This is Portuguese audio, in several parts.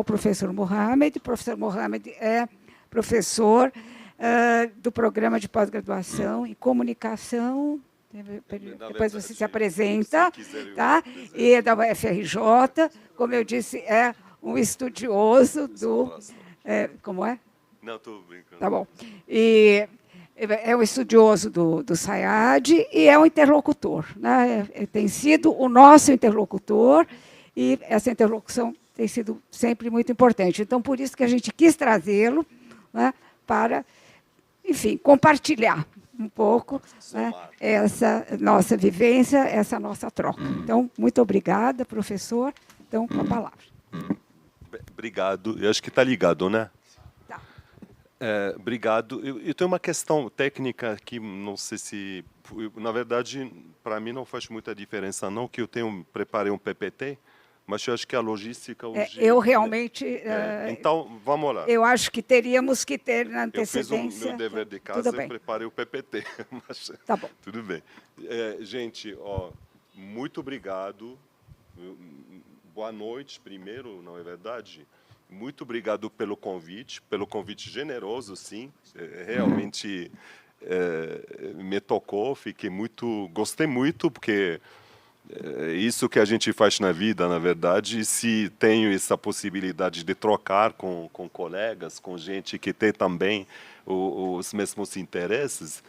o professor Mohamed. O professor Mohamed é professor do programa de pós-graduação em comunicação. Depois você se apresenta, tá? E é da UFRJ, como eu disse, é um estudioso do... como é? Não, estou brincando. Tá bom. E é um estudioso do SAIAD e é um interlocutor, né? Tem sido o nosso interlocutor e essa interlocução tem sido sempre muito importante. Então, por isso que a gente quis trazê-lo, né, para, enfim, compartilhar um pouco, né, essa nossa vivência, essa nossa troca. Então, muito obrigada, professor. Então, com a palavra. Obrigado. Eu acho que está ligado, né? Tá. Obrigado. Eu tenho uma questão técnica que não sei se... Na verdade, para mim não faz muita diferença, não, que eu preparei um PPT, mas eu acho que a logística hoje... eu realmente... então, vamos lá. Eu acho que teríamos que ter na antecedência... Eu fiz o meu dever de casa e preparei o PPT. Mas, tá bom. Tudo bem. Gente, muito obrigado. Boa noite, primeiro, não é verdade? Muito obrigado pelo convite generoso, sim. Realmente me tocou, gostei muito, porque isso que a gente faz na vida, na verdade, se tenho essa possibilidade de trocar com colegas, com gente que tem também os mesmos interesses,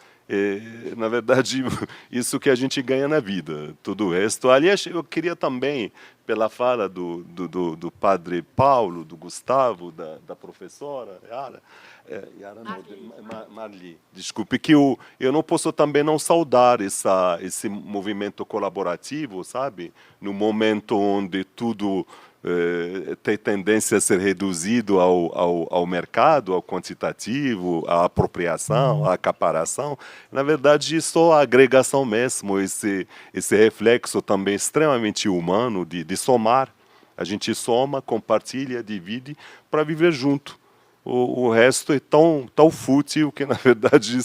na verdade, isso que a gente ganha na vida, tudo o resto. Aliás, eu queria também, pela fala do padre Paulo, do Gustavo, da professora Yara, Marli, desculpe, que eu não posso também não saudar esse movimento colaborativo, sabe? No momento onde tudo tem tendência a ser reduzido ao mercado, ao quantitativo, à apropriação, à acaparação. Na verdade, só a agregação mesmo, esse reflexo também extremamente humano de somar. A gente soma, compartilha, divide para viver junto. O resto é tão fútil que, na verdade,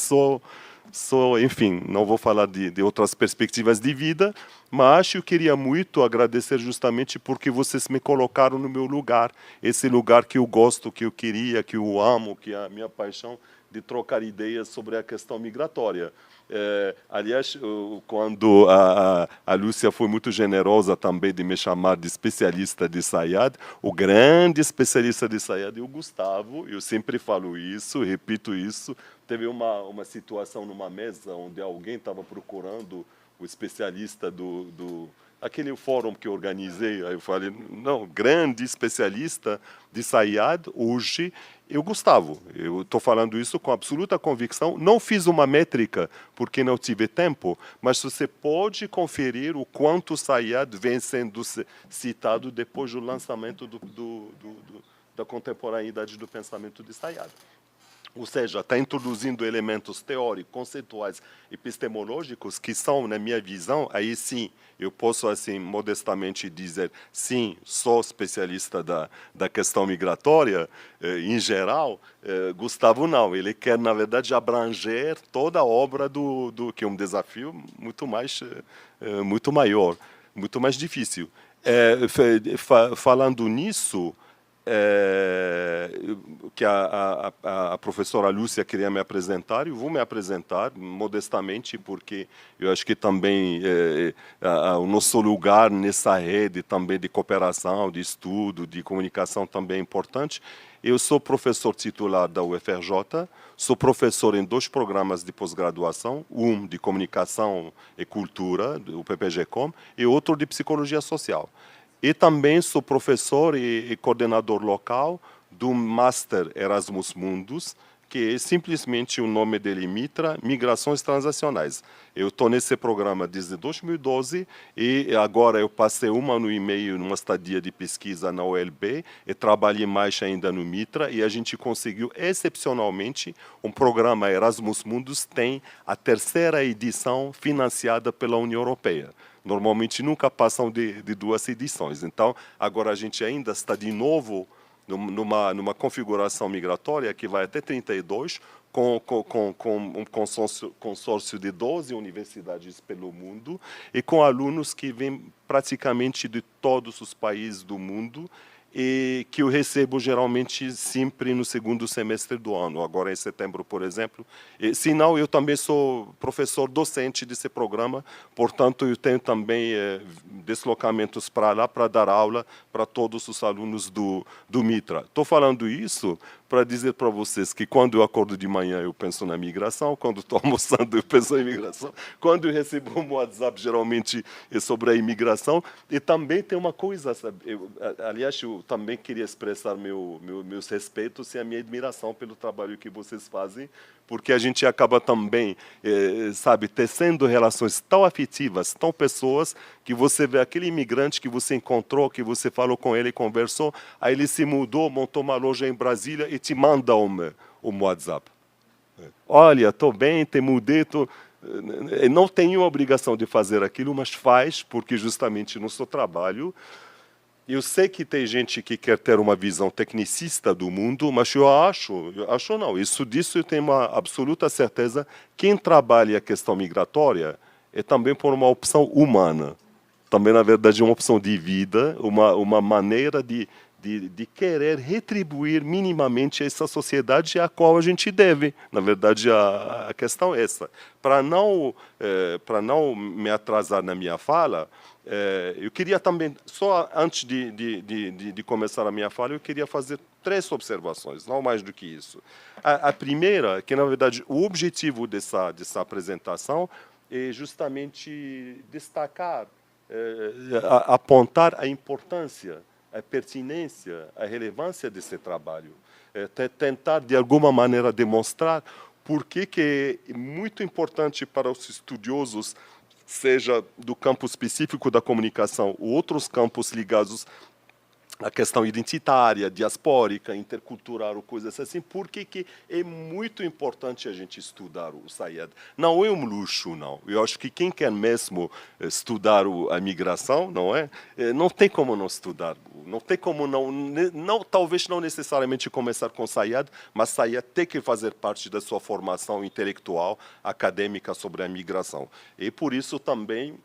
enfim, não vou falar de outras perspectivas de vida, mas eu queria muito agradecer justamente porque vocês me colocaram no meu lugar, esse lugar que eu gosto, que eu queria, que eu amo, que é a minha paixão de trocar ideias sobre a questão migratória. Aliás, quando a Lúcia foi muito generosa também de me chamar de especialista de SAIAD, o grande especialista de SAIAD é o Gustavo, eu sempre falo isso, repito isso. Teve uma situação numa mesa onde alguém estava procurando o especialista aquele fórum que eu organizei, aí eu falei, não, grande especialista de SAIAD, hoje, é o Gustavo. Eu estou falando isso com absoluta convicção. Não fiz uma métrica, porque não tive tempo, mas você pode conferir o quanto o SAIAD vem sendo citado depois do lançamento da contemporaneidade do pensamento de SAIAD. Ou seja, está introduzindo elementos teóricos, conceituais, epistemológicos, que são, na minha visão, aí sim, eu posso, assim, modestamente dizer, sim, sou especialista da questão migratória, em geral. Gustavo não, ele quer, na verdade, abranger toda a obra que é um desafio muito maior, muito mais difícil. Falando nisso... que a professora Lúcia queria me apresentar, eu vou me apresentar modestamente, porque eu acho que também o nosso lugar nessa rede também de cooperação, de estudo, de comunicação também é importante. Eu sou professor titular da UFRJ, sou professor em 2 programas de pós-graduação, um de comunicação e cultura, o PPG-Com, e outro de psicologia social. E também sou professor e coordenador local do Master Erasmus Mundus, que é simplesmente o nome dele, MITRA, Migrações Transacionais. Eu estou nesse programa desde 2012 e agora eu passei 1 ano e meio numa estadia de pesquisa na ULB e trabalhei mais ainda no MITRA e a gente conseguiu, excepcionalmente, um programa Erasmus Mundus tem a 3ª edição financiada pela União Europeia. Normalmente nunca passam de 2 edições. Então, agora a gente ainda está de novo numa configuração migratória que vai até 32, com um consórcio de 12 universidades pelo mundo e com alunos que vêm praticamente de todos os países do mundo e que eu recebo geralmente sempre no segundo semestre do ano, agora em setembro, por exemplo. Se não, eu também sou professor docente desse programa, portanto, eu tenho também deslocamentos para lá para dar aula para todos os alunos do Mitra. Estou falando isso para dizer para vocês que quando eu acordo de manhã eu penso na migração, quando estou almoçando eu penso em imigração, quando eu recebo um WhatsApp geralmente é sobre a imigração. E também tem uma coisa, sabe? Aliás, eu também queria expressar meus respeitos e a minha admiração pelo trabalho que vocês fazem, porque a gente acaba também, sabe, tecendo relações tão afetivas, tão pessoas, que você vê aquele imigrante que você encontrou, que você falou com ele, conversou, aí ele se mudou, montou uma loja em Brasília e te manda um WhatsApp. Olha, estou bem, te mudei, não tenho a obrigação de fazer aquilo, mas faz, porque justamente no seu trabalho. Eu sei que tem gente que quer ter uma visão tecnicista do mundo, mas eu acho não, disso eu tenho uma absoluta certeza, quem trabalha a questão migratória é também por uma opção humana, também, na verdade, uma opção de vida, uma maneira de querer retribuir minimamente essa sociedade à qual a gente deve. Na verdade, a questão é essa. Para não me atrasar na minha fala, eu queria também, só antes de começar a minha fala, eu queria fazer 3 observações, não mais do que isso. A primeira, que na verdade o objetivo dessa apresentação é justamente destacar, apontar a importância, a pertinência, a relevância desse trabalho. Tentar, de alguma maneira, demonstrar por que é muito importante para os estudiosos, seja do campo específico da comunicação ou outros campos ligados à questão identitária, diaspórica, intercultural, coisas assim, porque que é muito importante a gente estudar o Sayed. Não é um luxo, não. Eu acho que quem quer mesmo estudar a migração, não é? Não tem como não estudar. Não tem como não, talvez não necessariamente começar com Sayed, mas Sayed tem que fazer parte da sua formação intelectual, acadêmica sobre a migração. E por isso também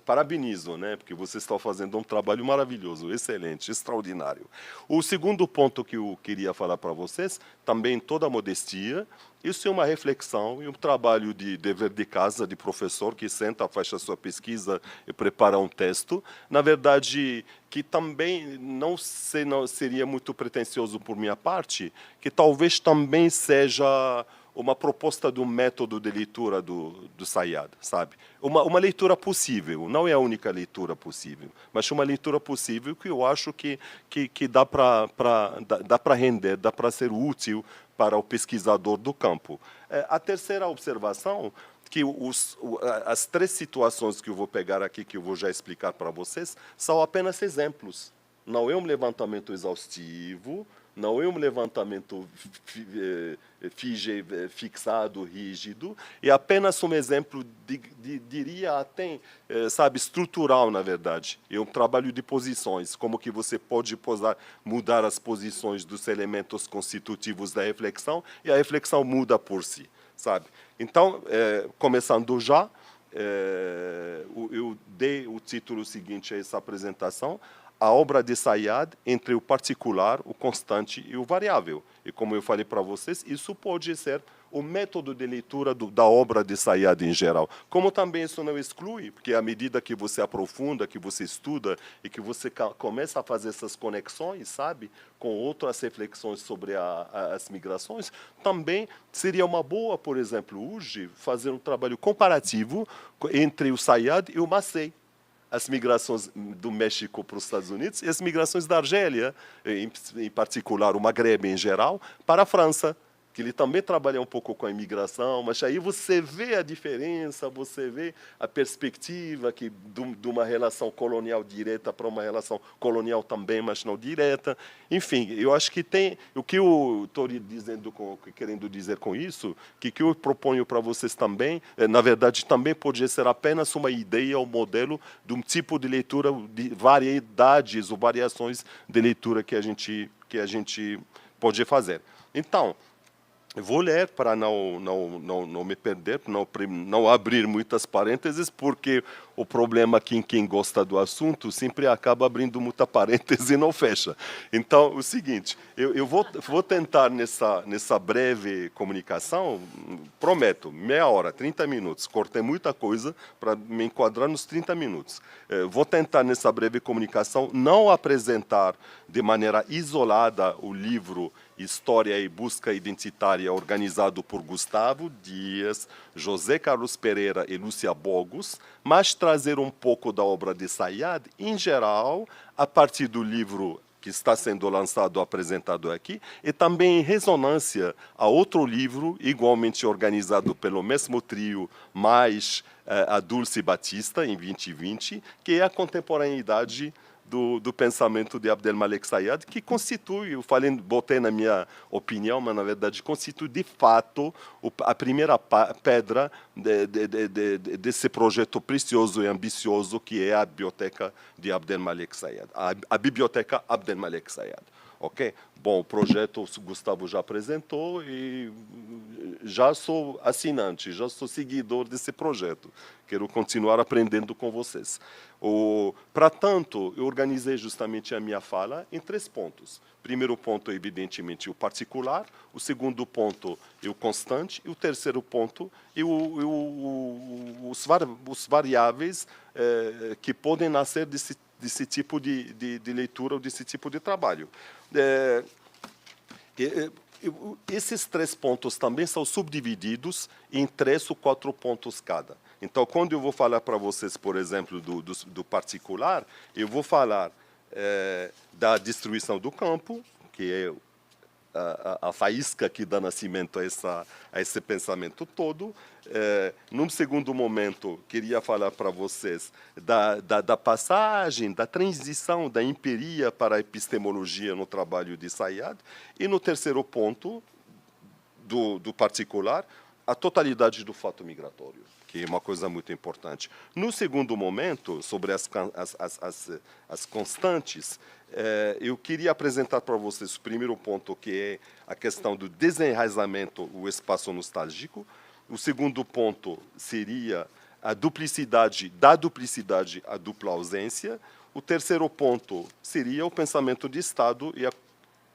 parabenizo, né? Porque vocês estão fazendo um trabalho maravilhoso, excelente, extraordinário. O segundo ponto que eu queria falar para vocês, também toda a modestia, isso é uma reflexão e um trabalho de dever de casa, de professor que senta, faz a sua pesquisa e prepara um texto. Na verdade, que também não seria muito pretensioso por minha parte, que talvez também seja uma proposta de um método de leitura do Sayed, sabe? Uma leitura possível, não é a única leitura possível, mas uma leitura possível que eu acho que dá para render, dá para ser útil para o pesquisador do campo. A terceira observação, que as 3 situações que eu vou pegar aqui, que eu vou já explicar para vocês, são apenas exemplos. Não é um levantamento exaustivo, não é um levantamento fixado, rígido, é apenas um exemplo, diria até, sabe, estrutural, na verdade. É um trabalho de posições, como que você pode mudar as posições dos elementos constitutivos da reflexão, e a reflexão muda por si, sabe? Então, começando já, eu dei o título seguinte a essa apresentação: a obra de Sayed entre o particular, o constante e o variável. E como eu falei para vocês, isso pode ser o método de leitura da obra de Sayed em geral. Como também isso não exclui, porque à medida que você aprofunda, que você estuda e que você começa a fazer essas conexões, sabe, com outras reflexões sobre as migrações, também seria uma boa, por exemplo, hoje, fazer um trabalho comparativo entre o Sayed e o Massey. As migrações do México para os Estados Unidos e as migrações da Argélia, em particular o Maghreb em geral, para a França, que ele também trabalha um pouco com a imigração, mas aí você vê a diferença, você vê a perspectiva de uma relação colonial direta para uma relação colonial também, mas não direta. Enfim, eu acho que tem... O que eu estou querendo dizer com isso, que eu proponho para vocês também, na verdade, também pode ser apenas uma ideia ou modelo de um tipo de leitura, de variedades ou variações de leitura que a gente pode fazer. Então, Vou ler para não me perder, não abrir muitas parênteses, porque o problema aqui em quem gosta do assunto sempre acaba abrindo muita parêntese e não fecha. Então, o seguinte, eu vou tentar nessa breve comunicação, prometo, meia hora, 30 minutos, cortei muita coisa para me enquadrar nos 30 minutos. Vou tentar nessa breve comunicação não apresentar de maneira isolada o livro História e Busca Identitária, organizado por Gustavo Dias, José Carlos Pereira e Lúcia Bogos, mas trazer um pouco da obra de Sayad, em geral, a partir do livro que está sendo lançado, apresentado aqui, e também em ressonância a outro livro, igualmente organizado pelo mesmo trio, mais a Dulce Batista, em 2020, que é a contemporaneidade do pensamento de Abdelmalek Sayad, que constitui, eu falei, botei na minha opinião, mas na verdade constitui de fato a primeira pedra desse projeto precioso e ambicioso que é a biblioteca de Abdelmalek Sayad, a biblioteca Abdelmalek Sayad. Ok? Bom, o projeto o Gustavo já apresentou e já sou assinante, já sou seguidor desse projeto. Quero continuar aprendendo com vocês. Para tanto, eu organizei justamente a minha fala em 3 pontos. Primeiro ponto, evidentemente, o particular. O segundo ponto, o constante. E o terceiro ponto, os variáveis que podem nascer desse tipo de leitura ou desse tipo de trabalho. Esses 3 pontos também são subdivididos em 3 ou 4 pontos cada. Então, quando eu vou falar para vocês, por exemplo, do particular, eu vou falar da destruição do campo, que é a faísca que dá nascimento a esse pensamento todo. Num segundo momento, queria falar para vocês da passagem, da transição da empiria para a epistemologia no trabalho de Sayad. E no terceiro ponto, do particular, a totalidade do fato migratório, que é uma coisa muito importante. No segundo momento, sobre as constantes, eu queria apresentar para vocês o primeiro ponto, que é a questão do desenraizamento, o espaço nostálgico. O segundo ponto seria a duplicidade, da duplicidade à dupla ausência. O terceiro ponto seria o pensamento de Estado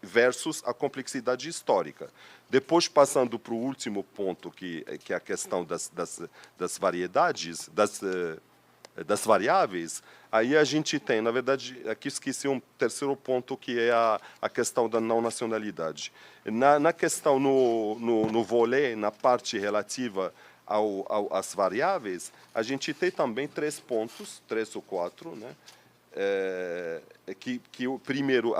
versus a complexidade histórica. Depois, passando para o último ponto, que é a questão das variedades, das variáveis, aí a gente tem, na verdade, aqui esqueci um terceiro ponto, que é a questão da não nacionalidade. Na questão, no volet, na parte relativa às variáveis, a gente tem também 3 pontos, 3 ou 4, né? Que o primeiro,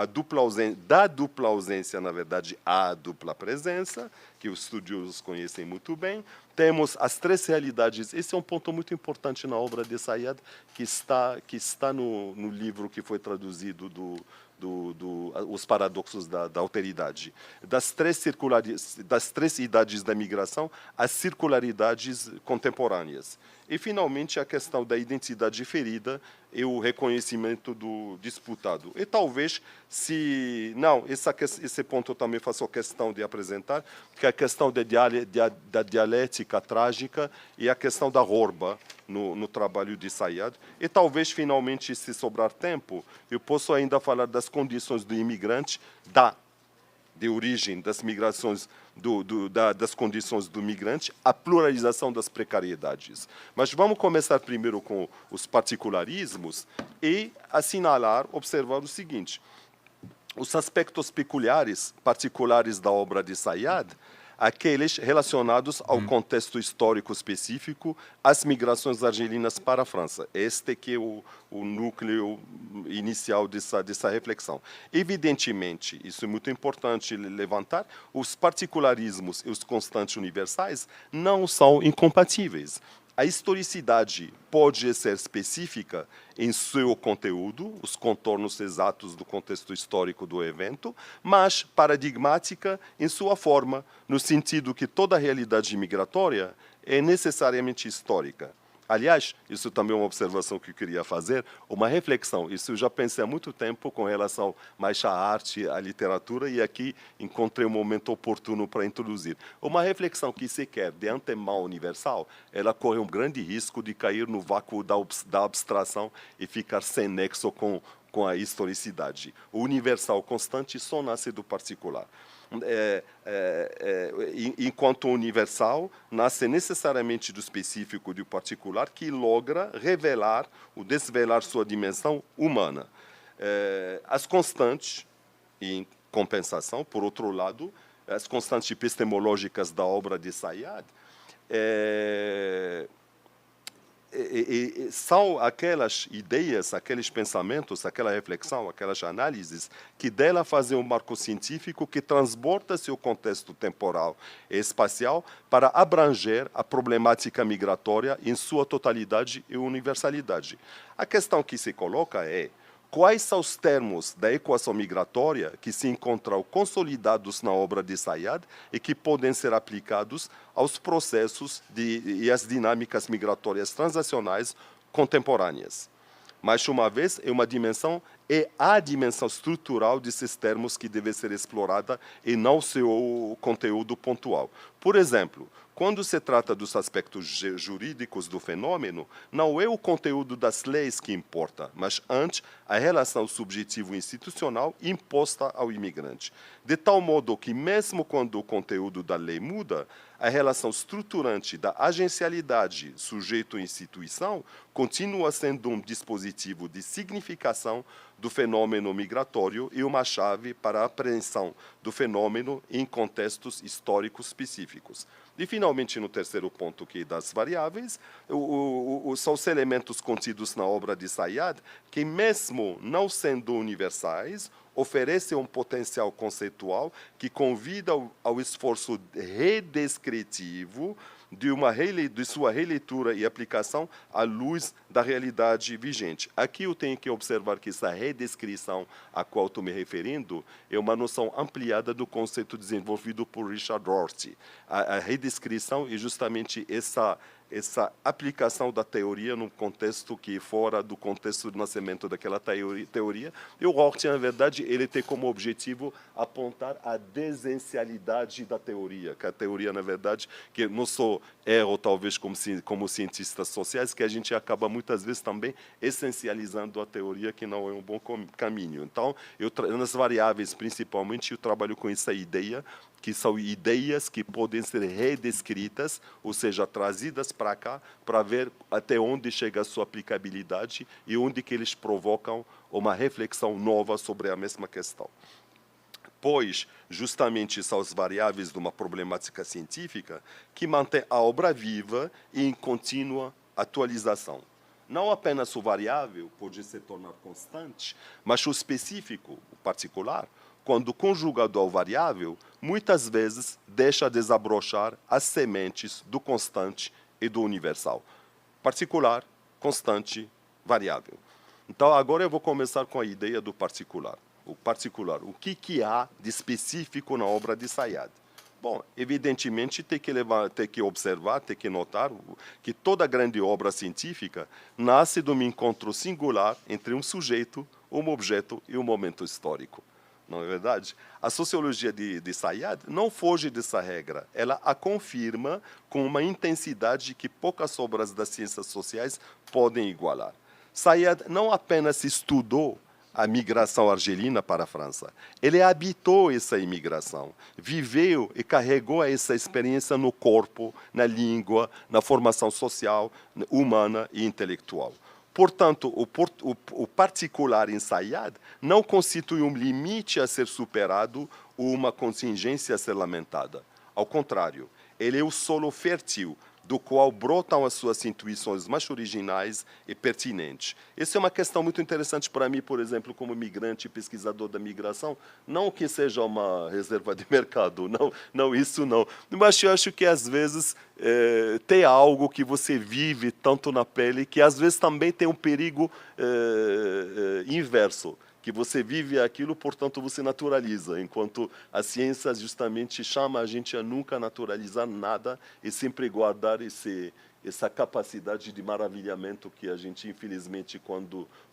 da dupla ausência, na verdade, a dupla presença, que os estudiosos conhecem muito bem. Temos as 3 realidades. Esse é um ponto muito importante na obra de Sayad, que está no livro que foi traduzido Os Paradoxos da Alteridade. Das 3 idades da migração, as circularidades contemporâneas. E, finalmente, a questão da identidade ferida e o reconhecimento do disputado. E talvez, esse ponto eu também faço questão de apresentar, que é a questão da dialética trágica e a questão da rouba no trabalho de Sayad. E talvez, finalmente, se sobrar tempo, eu posso ainda falar das condições do imigrante, de origem, das migrações, das condições do migrante, a pluralização das precariedades. Mas vamos começar primeiro com os particularismos e assinalar, observar o seguinte: os aspectos particulares da obra de Sayad, aqueles relacionados ao contexto histórico específico, às migrações argelinas para a França. Este que é o núcleo inicial dessa reflexão. Evidentemente, isso é muito importante levantar, os particularismos e os constantes universais não são incompatíveis. A historicidade pode ser específica em seu conteúdo, os contornos exatos do contexto histórico do evento, mas paradigmática em sua forma, no sentido que toda realidade migratória é necessariamente histórica. Aliás, isso também é uma observação que eu queria fazer, uma reflexão. Isso eu já pensei há muito tempo com relação mais à arte, à literatura, e aqui encontrei um momento oportuno para introduzir. Uma reflexão que se quer de antemão universal, ela corre um grande risco de cair no vácuo da abstração e ficar sem nexo com a historicidade. O universal constante só nasce do particular. Enquanto o universal nasce necessariamente do específico, do particular, que logra revelar ou desvelar sua dimensão humana. As constantes, em compensação, por outro lado, as constantes epistemológicas da obra de Sayyad, são aquelas ideias, aqueles pensamentos, aquela reflexão, aquelas análises que dela fazem um marco científico que transborda seu contexto temporal e espacial para abranger a problemática migratória em sua totalidade e universalidade. A questão que se coloca é: quais são os termos da equação migratória que se encontram consolidados na obra de Sayyad e que podem ser aplicados aos processos e às dinâmicas migratórias transacionais contemporâneas? Mais uma vez, é a dimensão estrutural desses termos que deve ser explorada e não seu conteúdo pontual. Por exemplo, quando se trata dos aspectos jurídicos do fenômeno, não é o conteúdo das leis que importa, mas antes a relação subjetivo-institucional imposta ao imigrante. De tal modo que, mesmo quando o conteúdo da lei muda, a relação estruturante da agencialidade sujeito-instituição continua sendo um dispositivo de significação do fenômeno migratório e uma chave para a apreensão do fenômeno em contextos históricos específicos. E, finalmente, no terceiro ponto, que é das variáveis, são os elementos contidos na obra de Sayyad que, mesmo não sendo universais, oferecem um potencial conceitual que convida ao esforço redescritivo de sua releitura e aplicação à luz da realidade vigente. Aqui eu tenho que observar que essa redescrição a qual estou me referindo é uma noção ampliada do conceito desenvolvido por Richard Rorty. A redescrição é justamente essa aplicação da teoria num contexto que é fora do contexto do nascimento daquela teoria. E o Rorty, na verdade, ele tem como objetivo apontar a desencialidade da teoria, que a teoria, na verdade, que não só erro, talvez, como cientistas sociais, que a gente acaba muitas vezes também essencializando a teoria, que não é um bom caminho. Então, nas variáveis, principalmente, eu trabalho com essa ideia, que são ideias que podem ser redescritas, ou seja, trazidas para cá, para ver até onde chega a sua aplicabilidade e onde que eles provocam uma reflexão nova sobre a mesma questão. Pois, justamente, são as variáveis de uma problemática científica que mantém a obra viva e em contínua atualização. Não apenas o variável pode se tornar constante, mas o específico, o particular, quando conjugado ao variável, muitas vezes deixa desabrochar as sementes do constante e do universal. Particular, constante, variável. Então, agora eu vou começar com a ideia do particular. O particular, o que há de específico na obra de Sayyad? Bom, evidentemente, tem que observar, tem que notar que toda grande obra científica nasce de um encontro singular entre um sujeito, um objeto e um momento histórico. Não é verdade? A sociologia de Sayyad não foge dessa regra. Ela a confirma com uma intensidade que poucas obras das ciências sociais podem igualar. Sayyad não apenas estudou a migração argelina para a França. Ele habitou essa imigração, viveu e carregou essa experiência no corpo, na língua, na formação social, humana e intelectual. Portanto, o particular em Sayyad não constitui um limite a ser superado ou uma contingência a ser lamentada. Ao contrário, ele é o solo fértil do qual brotam as suas intuições mais originais e pertinentes. Essa é uma questão muito interessante para mim, por exemplo, como migrante e pesquisador da migração. Não que seja uma reserva de mercado, não isso não. Mas eu acho que, às vezes, tem algo que você vive tanto na pele que, às vezes, também tem um perigo inverso, que você vive aquilo, portanto você naturaliza, enquanto a ciência justamente chama a gente a nunca naturalizar nada e sempre guardar essa capacidade de maravilhamento que a gente, infelizmente,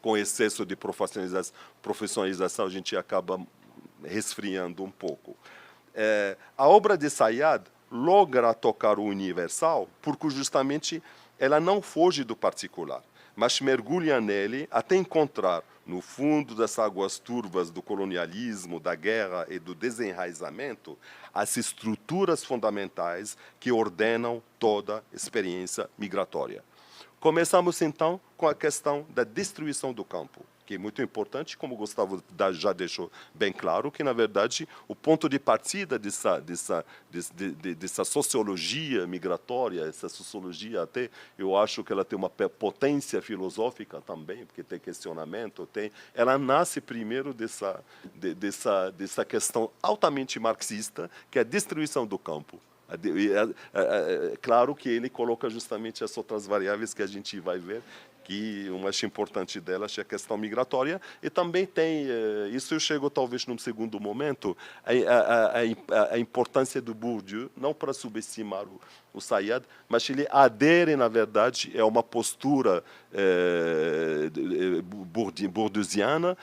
com excesso de profissionalização, a gente acaba resfriando um pouco. A obra de Sayyad logra tocar o universal porque justamente ela não foge do particular, mas mergulha nele até encontrar, no fundo das águas turvas do colonialismo, da guerra e do desenraizamento, as estruturas fundamentais que ordenam toda experiência migratória. Começamos, então, com a questão da destruição do campo, que é muito importante, como o Gustavo já deixou bem claro, que, na verdade, o ponto de partida dessa sociologia migratória, essa sociologia até, eu acho que ela tem uma potência filosófica também, porque tem questionamento, ela nasce primeiro dessa questão altamente marxista, que é a destruição do campo. Claro que ele coloca justamente as outras variáveis que a gente vai ver, que o mais importante delas é a questão migratória, e também tem, isso eu chego talvez num segundo momento, a importância do Bourdieu, não para subestimar o Sayyad, mas ele adere, na verdade, a uma postura bourdieusiana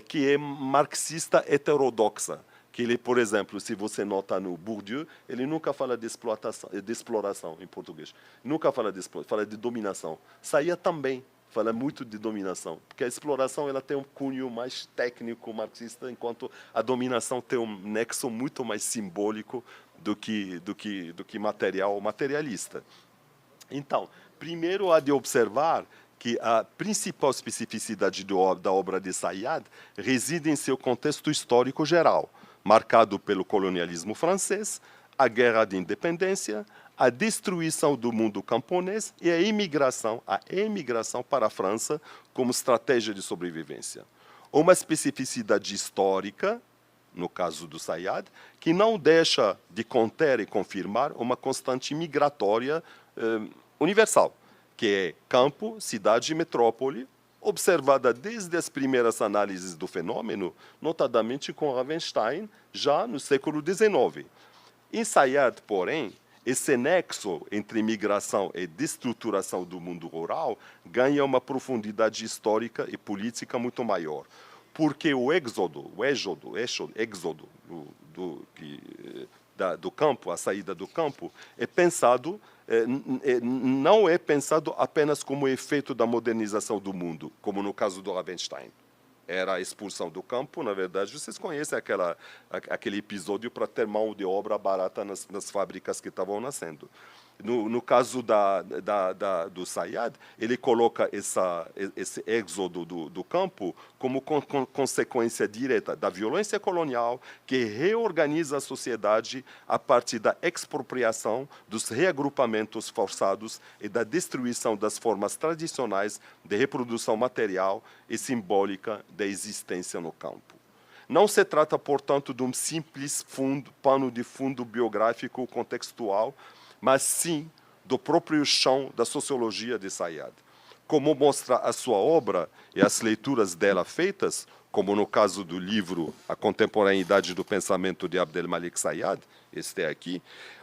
que é marxista heterodoxa. Que ele, por exemplo, se você nota no Bourdieu, ele nunca fala de exploração em português. Nunca fala de exploração, fala de dominação. Sayyad também fala muito de dominação, porque a exploração ela tem um cunho mais técnico marxista, enquanto a dominação tem um nexo muito mais simbólico do que material ou materialista. Então, primeiro há de observar que a principal especificidade da obra de Sayyad reside em seu contexto histórico geral, marcado pelo colonialismo francês, a guerra de independência, a destruição do mundo camponês e a emigração para a França como estratégia de sobrevivência. Uma especificidade histórica, no caso do Sayyad, que não deixa de conter e confirmar uma constante migratória universal, que é campo, cidade e metrópole, observada desde as primeiras análises do fenômeno, notadamente com Ravenstein, já no século XIX. Em Sayyad, porém, esse nexo entre migração e destruturação do mundo rural ganha uma profundidade histórica e política muito maior, porque o êxodo do campo, a saída do campo, não é pensado apenas como efeito da modernização do mundo, como no caso do Ravenstein. Era a expulsão do campo, na verdade, vocês conhecem aquele episódio para ter mão de obra barata nas fábricas que estavam nascendo. No caso do Sayyad, ele coloca esse êxodo do campo como consequência direta da violência colonial que reorganiza a sociedade a partir da expropriação, dos reagrupamentos forçados e da destruição das formas tradicionais de reprodução material e simbólica da existência no campo. Não se trata, portanto, de um simples pano de fundo biográfico contextual, mas sim do próprio chão da sociologia de Sayyad. Como mostra a sua obra e as leituras dela feitas, como no caso do livro A Contemporaneidade do Pensamento de Abdelmalek Sayyad, este é aqui,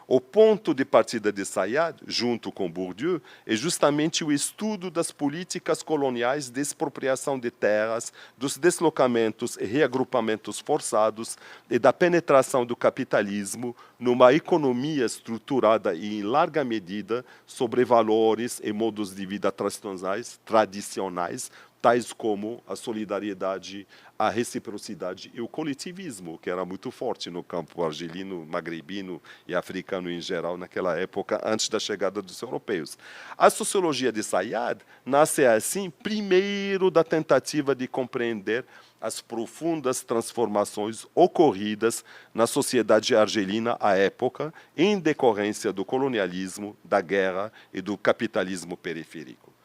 o ponto de partida de Sayyad, junto com Bourdieu, é justamente o estudo das políticas coloniais de expropriação de terras, dos deslocamentos e reagrupamentos forçados e da penetração do capitalismo numa economia estruturada e, em larga medida, sobre valores e modos de vida tradicionais, tais como a solidariedade, a reciprocidade e o coletivismo, que era muito forte no campo argelino, magrebino e africano em geral naquela época, antes da chegada dos europeus. A sociologia de Sayyad nasce assim, primeiro da tentativa de compreender as profundas transformações ocorridas na sociedade argelina à época, em decorrência do colonialismo, da guerra e do capitalismo periférico.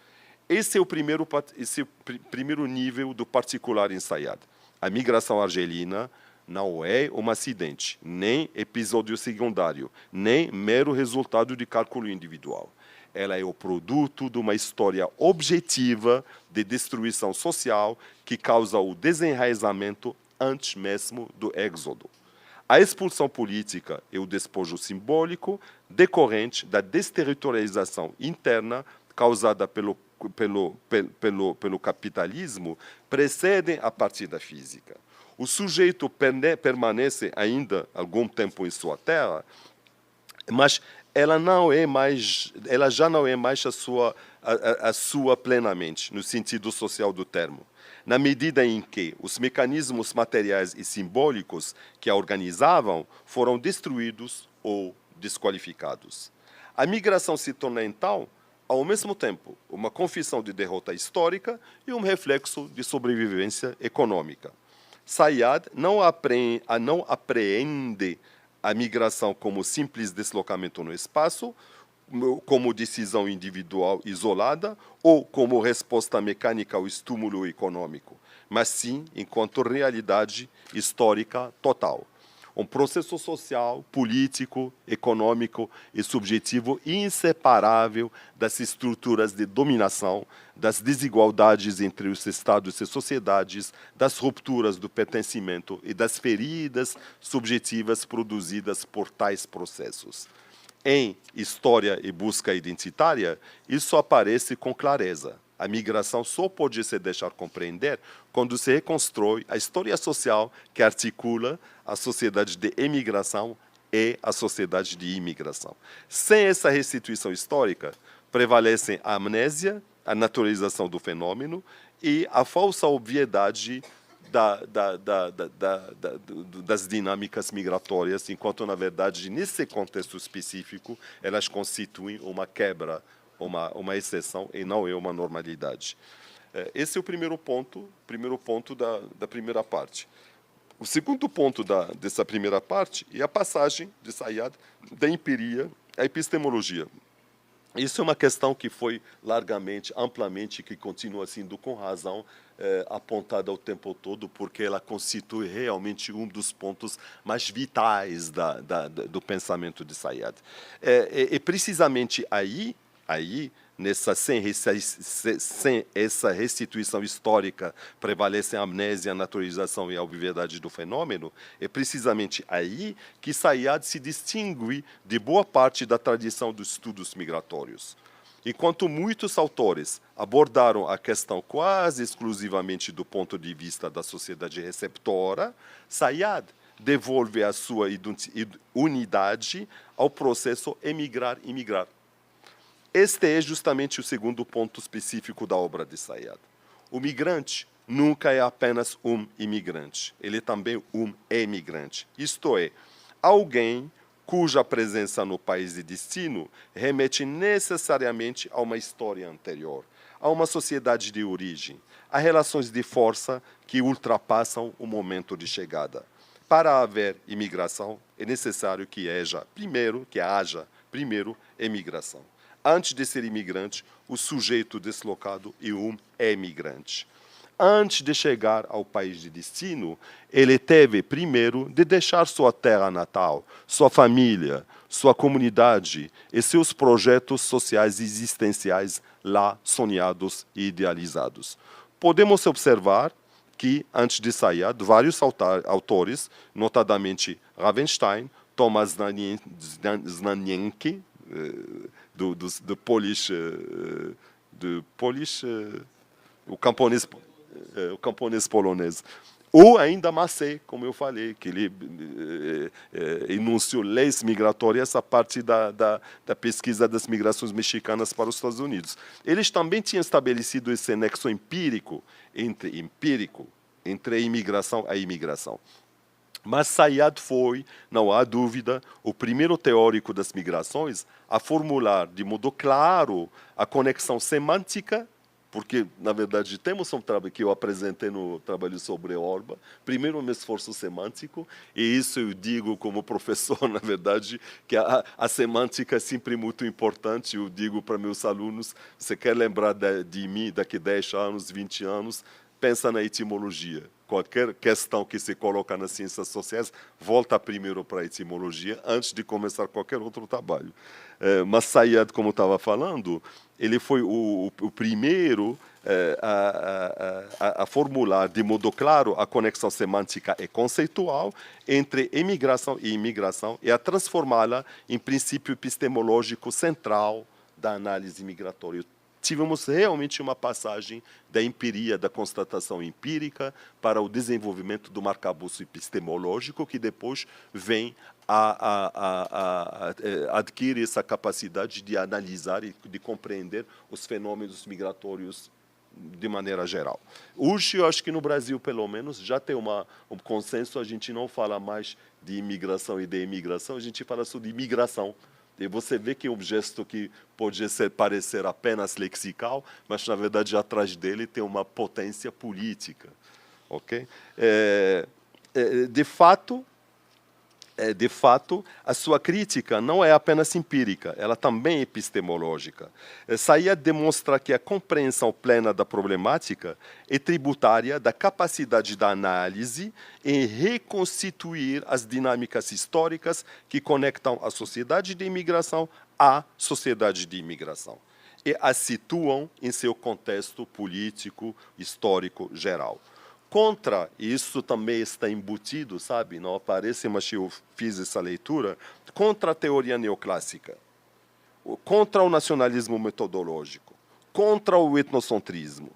Esse é o primeiro nível do particular em Sayyad. A migração argelina não é um acidente, nem episódio secundário, nem mero resultado de cálculo individual. ela é o produto de uma história objetiva de destruição social que causa o desenraizamento antes mesmo do êxodo. A expulsão política e o despojo simbólico decorrente da desterritorialização interna causada pelo capitalismo precedem a partida física. O sujeito permanece ainda algum tempo em sua terra, mas ela já não é mais a sua plenamente, no sentido social do termo, na medida em que os mecanismos materiais e simbólicos que a organizavam foram destruídos ou desqualificados. A migração se torna, então, ao mesmo tempo, uma confissão de derrota histórica e um reflexo de sobrevivência econômica. Sayyad não apreende a migração como simples deslocamento no espaço, como decisão individual isolada ou como resposta mecânica ao estímulo econômico, mas sim enquanto realidade histórica total. Um processo social, político, econômico e subjetivo inseparável das estruturas de dominação, das desigualdades entre os estados e sociedades, das rupturas do pertencimento e das feridas subjetivas produzidas por tais processos. Em História e Busca Identitária, isso aparece com clareza. A migração só pode se deixar compreender quando se reconstrói a história social que articula a sociedade de emigração e a sociedade de imigração. Sem essa restituição histórica, prevalecem a amnésia, a naturalização do fenômeno e a falsa obviedade das dinâmicas migratórias, enquanto, na verdade, nesse contexto específico, elas constituem uma quebra, uma exceção e não é uma normalidade. Esse é o primeiro ponto da primeira parte. O segundo ponto dessa primeira parte é a passagem de Sayyad da empiria à epistemologia. Isso é uma questão que foi largamente, amplamente, que continua sendo com razão apontada o tempo todo, porque ela constitui realmente um dos pontos mais vitais do pensamento de Sayyad. É precisamente aí, sem essa restituição histórica, prevalece a amnésia, a naturalização e a obviedade do fenômeno, é precisamente aí que Sayyad se distingue de boa parte da tradição dos estudos migratórios. Enquanto muitos autores abordaram a questão quase exclusivamente do ponto de vista da sociedade receptora, Sayyad devolve a sua unidade ao processo emigrar-imigrar. Este é justamente o segundo ponto específico da obra de Sayyad. O migrante nunca é apenas um imigrante, ele é também um emigrante. Isto é, alguém cuja presença no país de destino remete necessariamente a uma história anterior, a uma sociedade de origem, a relações de força que ultrapassam o momento de chegada. Para haver imigração, é necessário que haja primeiro emigração. Antes de ser imigrante, o sujeito deslocado é um emigrante. Antes de chegar ao país de destino, ele teve primeiro de deixar sua terra natal, sua família, sua comunidade e seus projetos sociais e existenciais lá sonhados e idealizados. Podemos observar que, antes de Sayyad, vários autores, notadamente Ravenstein, Thomas Znanienki, do Polish, o camponês polonês. Ou ainda Massey, como eu falei, que ele enunciou leis migratórias a partir da pesquisa das migrações mexicanas para os Estados Unidos. Eles também tinham estabelecido esse nexo empírico entre a imigração e a imigração. Mas Sayyad foi, não há dúvida, o primeiro teórico das migrações a formular de modo claro a conexão semântica, porque, na verdade, temos um trabalho que eu apresentei no trabalho sobre Orba, primeiro um esforço semântico, e isso eu digo como professor, na verdade, que a semântica é sempre muito importante. Eu digo para meus alunos, você quer lembrar de mim daqui a 10 anos, 20 anos, pensa na etimologia. qualquer questão que se coloca nas ciências sociais, volta primeiro para a etimologia, antes de começar qualquer outro trabalho. Mas Sayad, como estava falando, ele foi o primeiro a formular de modo claro a conexão semântica e conceitual entre emigração e imigração e a transformá-la em princípio epistemológico central da análise migratória. Tivemos realmente uma passagem da empiria, da constatação empírica, para o desenvolvimento do arcabouço epistemológico, que depois vem adquirir essa capacidade de analisar e de compreender os fenômenos migratórios de maneira geral. Hoje, eu acho que no Brasil, pelo menos, já tem um consenso, a gente não fala mais de imigração e de imigração, a gente fala só de imigração. E você vê que é um gesto que pode parecer apenas lexical, mas, na verdade, atrás dele tem uma potência política. Okay? De fato, a sua crítica não é apenas empírica, ela também é epistemológica. Sayad demonstra que a compreensão plena da problemática é tributária da capacidade da análise em reconstituir as dinâmicas históricas que conectam a sociedade de imigração à sociedade de imigração e a situam em seu contexto político, histórico, geral. Contra, e isso também está embutido, sabe? Não aparece, mas eu fiz essa leitura, contra a teoria neoclássica, contra o nacionalismo metodológico, contra o etnocentrismo,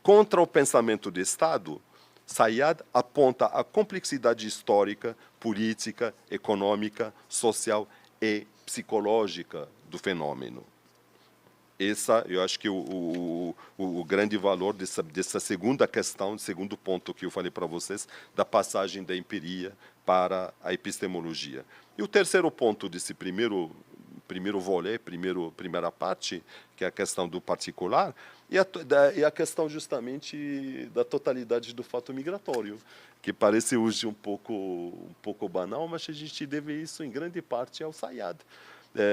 contra o pensamento de Estado, Sayad aponta a complexidade histórica, política, econômica, social e psicológica do fenômeno. Eu acho que o grande valor dessa segunda questão, segundo ponto que eu falei para vocês, da passagem da empiria para a epistemologia. E o terceiro ponto desse primeiro volet, primeira parte, que é a questão do particular, e a questão justamente da totalidade do fato migratório, que parece hoje um pouco banal, mas a gente deve isso em grande parte ao Sayad.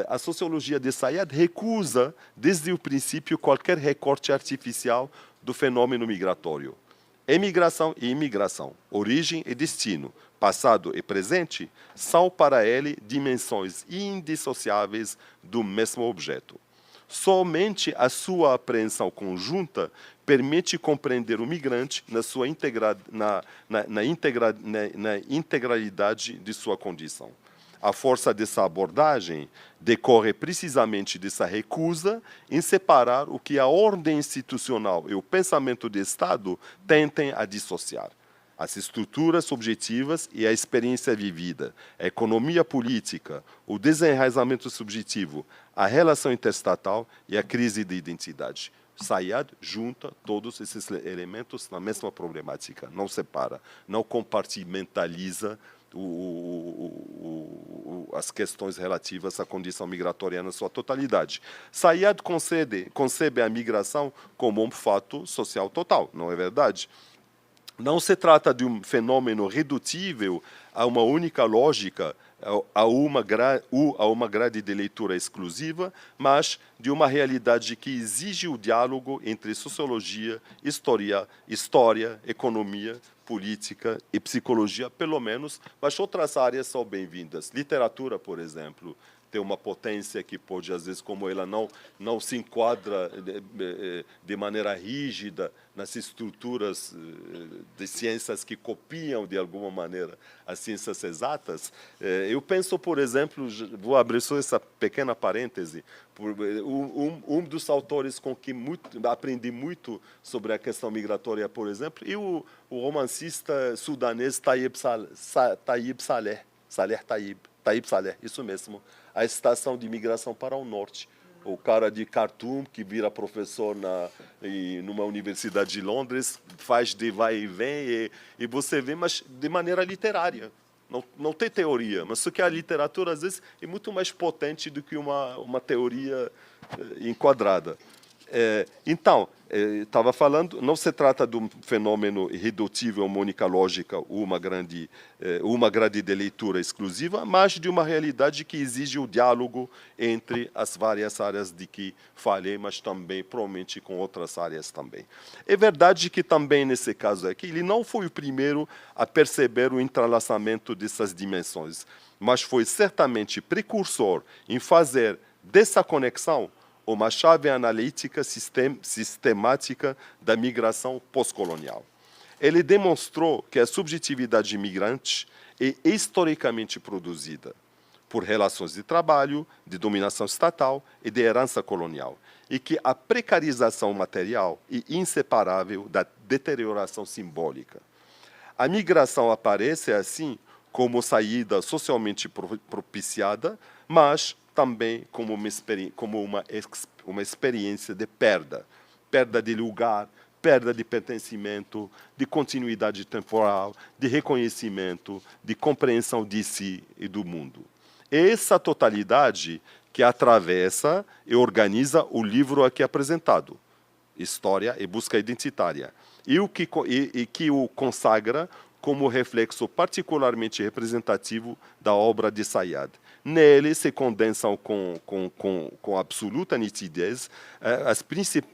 A sociologia de Sayad recusa, desde o princípio, qualquer recorte artificial do fenômeno migratório. Emigração e imigração, origem e destino, passado e presente, são para ele dimensões indissociáveis do mesmo objeto. Somente a sua apreensão conjunta permite compreender o migrante na sua integralidade de sua condição. A força dessa abordagem decorre precisamente dessa recusa em separar o que a ordem institucional e o pensamento de Estado tentem a dissociar. As estruturas objetivas e a experiência vivida, a economia política, o desenraizamento subjetivo, a relação interestatal e a crise de identidade. Sayad junta todos esses elementos na mesma problemática, não separa, não compartimentaliza as questões relativas à condição migratória na sua totalidade. Sayad concebe a migração como um fato social total, não é verdade? Não se trata de um fenômeno redutível a uma única lógica, a uma grade de leitura exclusiva, mas de uma realidade que exige o diálogo entre sociologia, história, economia, política e psicologia, pelo menos, mas outras áreas são bem-vindas. Literatura, por exemplo, tem uma potência que pode, às vezes, como ela não se enquadra de maneira rígida nas estruturas de ciências que copiam, de alguma maneira, as ciências exatas. Eu penso, por exemplo, vou abrir só essa pequena parêntese, um dos autores com quem aprendi muito sobre a questão migratória, por exemplo, e o romancista sudanês Tayyip Saleh, isso mesmo, a estação de migração para o norte. O cara de Khartoum, que vira professor numa universidade de Londres, faz de vai e vem, e você vê, mas de maneira literária. Não tem teoria, mas só que a literatura, às vezes, é muito mais potente do que uma teoria enquadrada. Então, estava falando, não se trata de um fenômeno irredutível, uma única lógica, uma grade de leitura exclusiva, mas de uma realidade que exige o diálogo entre as várias áreas de que falei, mas também, provavelmente, com outras áreas também. É verdade que também, nesse caso aqui, ele não foi o primeiro a perceber o entrelaçamento dessas dimensões, mas foi certamente precursor em fazer dessa conexão uma chave analítica sistemática da migração pós-colonial. Ele demonstrou que a subjetividade imigrante é historicamente produzida por relações de trabalho, de dominação estatal e de herança colonial, e que a precarização material é inseparável da deterioração simbólica. A migração aparece, assim, como saída socialmente propiciada, mas também como uma experiência de perda de lugar, perda de pertencimento, de continuidade temporal, de reconhecimento, de compreensão de si e do mundo. É essa totalidade que atravessa e organiza o livro aqui apresentado, História e Busca Identitária, e que o consagra como reflexo particularmente representativo da obra de Saïd. Nele se condensam com absoluta nitidez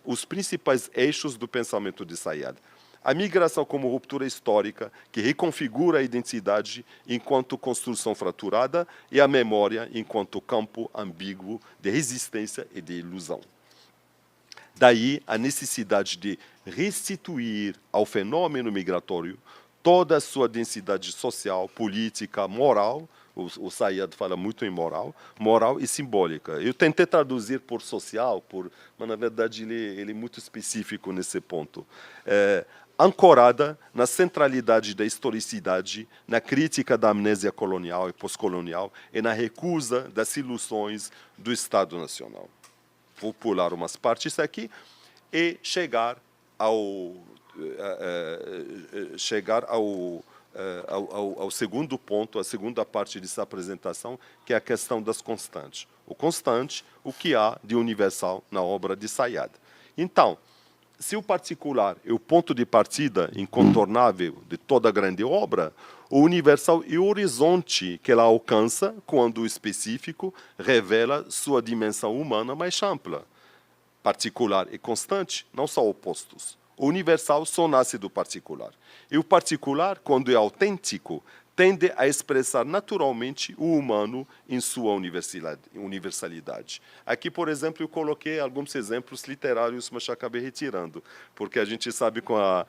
os principais eixos do pensamento de Saïd. A migração como ruptura histórica que reconfigura a identidade enquanto construção fraturada e a memória enquanto campo ambíguo de resistência e de ilusão. Daí a necessidade de restituir ao fenômeno migratório toda a sua densidade social, política, moral. O Saïd fala muito em moral e simbólica. Eu tentei traduzir por social, mas, na verdade, ele é muito específico nesse ponto. Ancorada na centralidade da historicidade, na crítica da amnésia colonial e pós-colonial e na recusa das ilusões do Estado Nacional. Vou pular umas partes aqui e chegar ao segundo ponto, a segunda parte dessa apresentação, que é a questão das constantes. O constante, o que há de universal na obra de Saïd. Então, se o particular é o ponto de partida incontornável de toda a grande obra, o universal é o horizonte que ela alcança quando o específico revela sua dimensão humana mais ampla. Particular e constante não são opostos. O universal só nasce do particular. E o particular, quando é autêntico, tende a expressar naturalmente o humano em sua universalidade. Aqui, por exemplo, eu coloquei alguns exemplos literários, mas acabei retirando, porque a gente sabe com a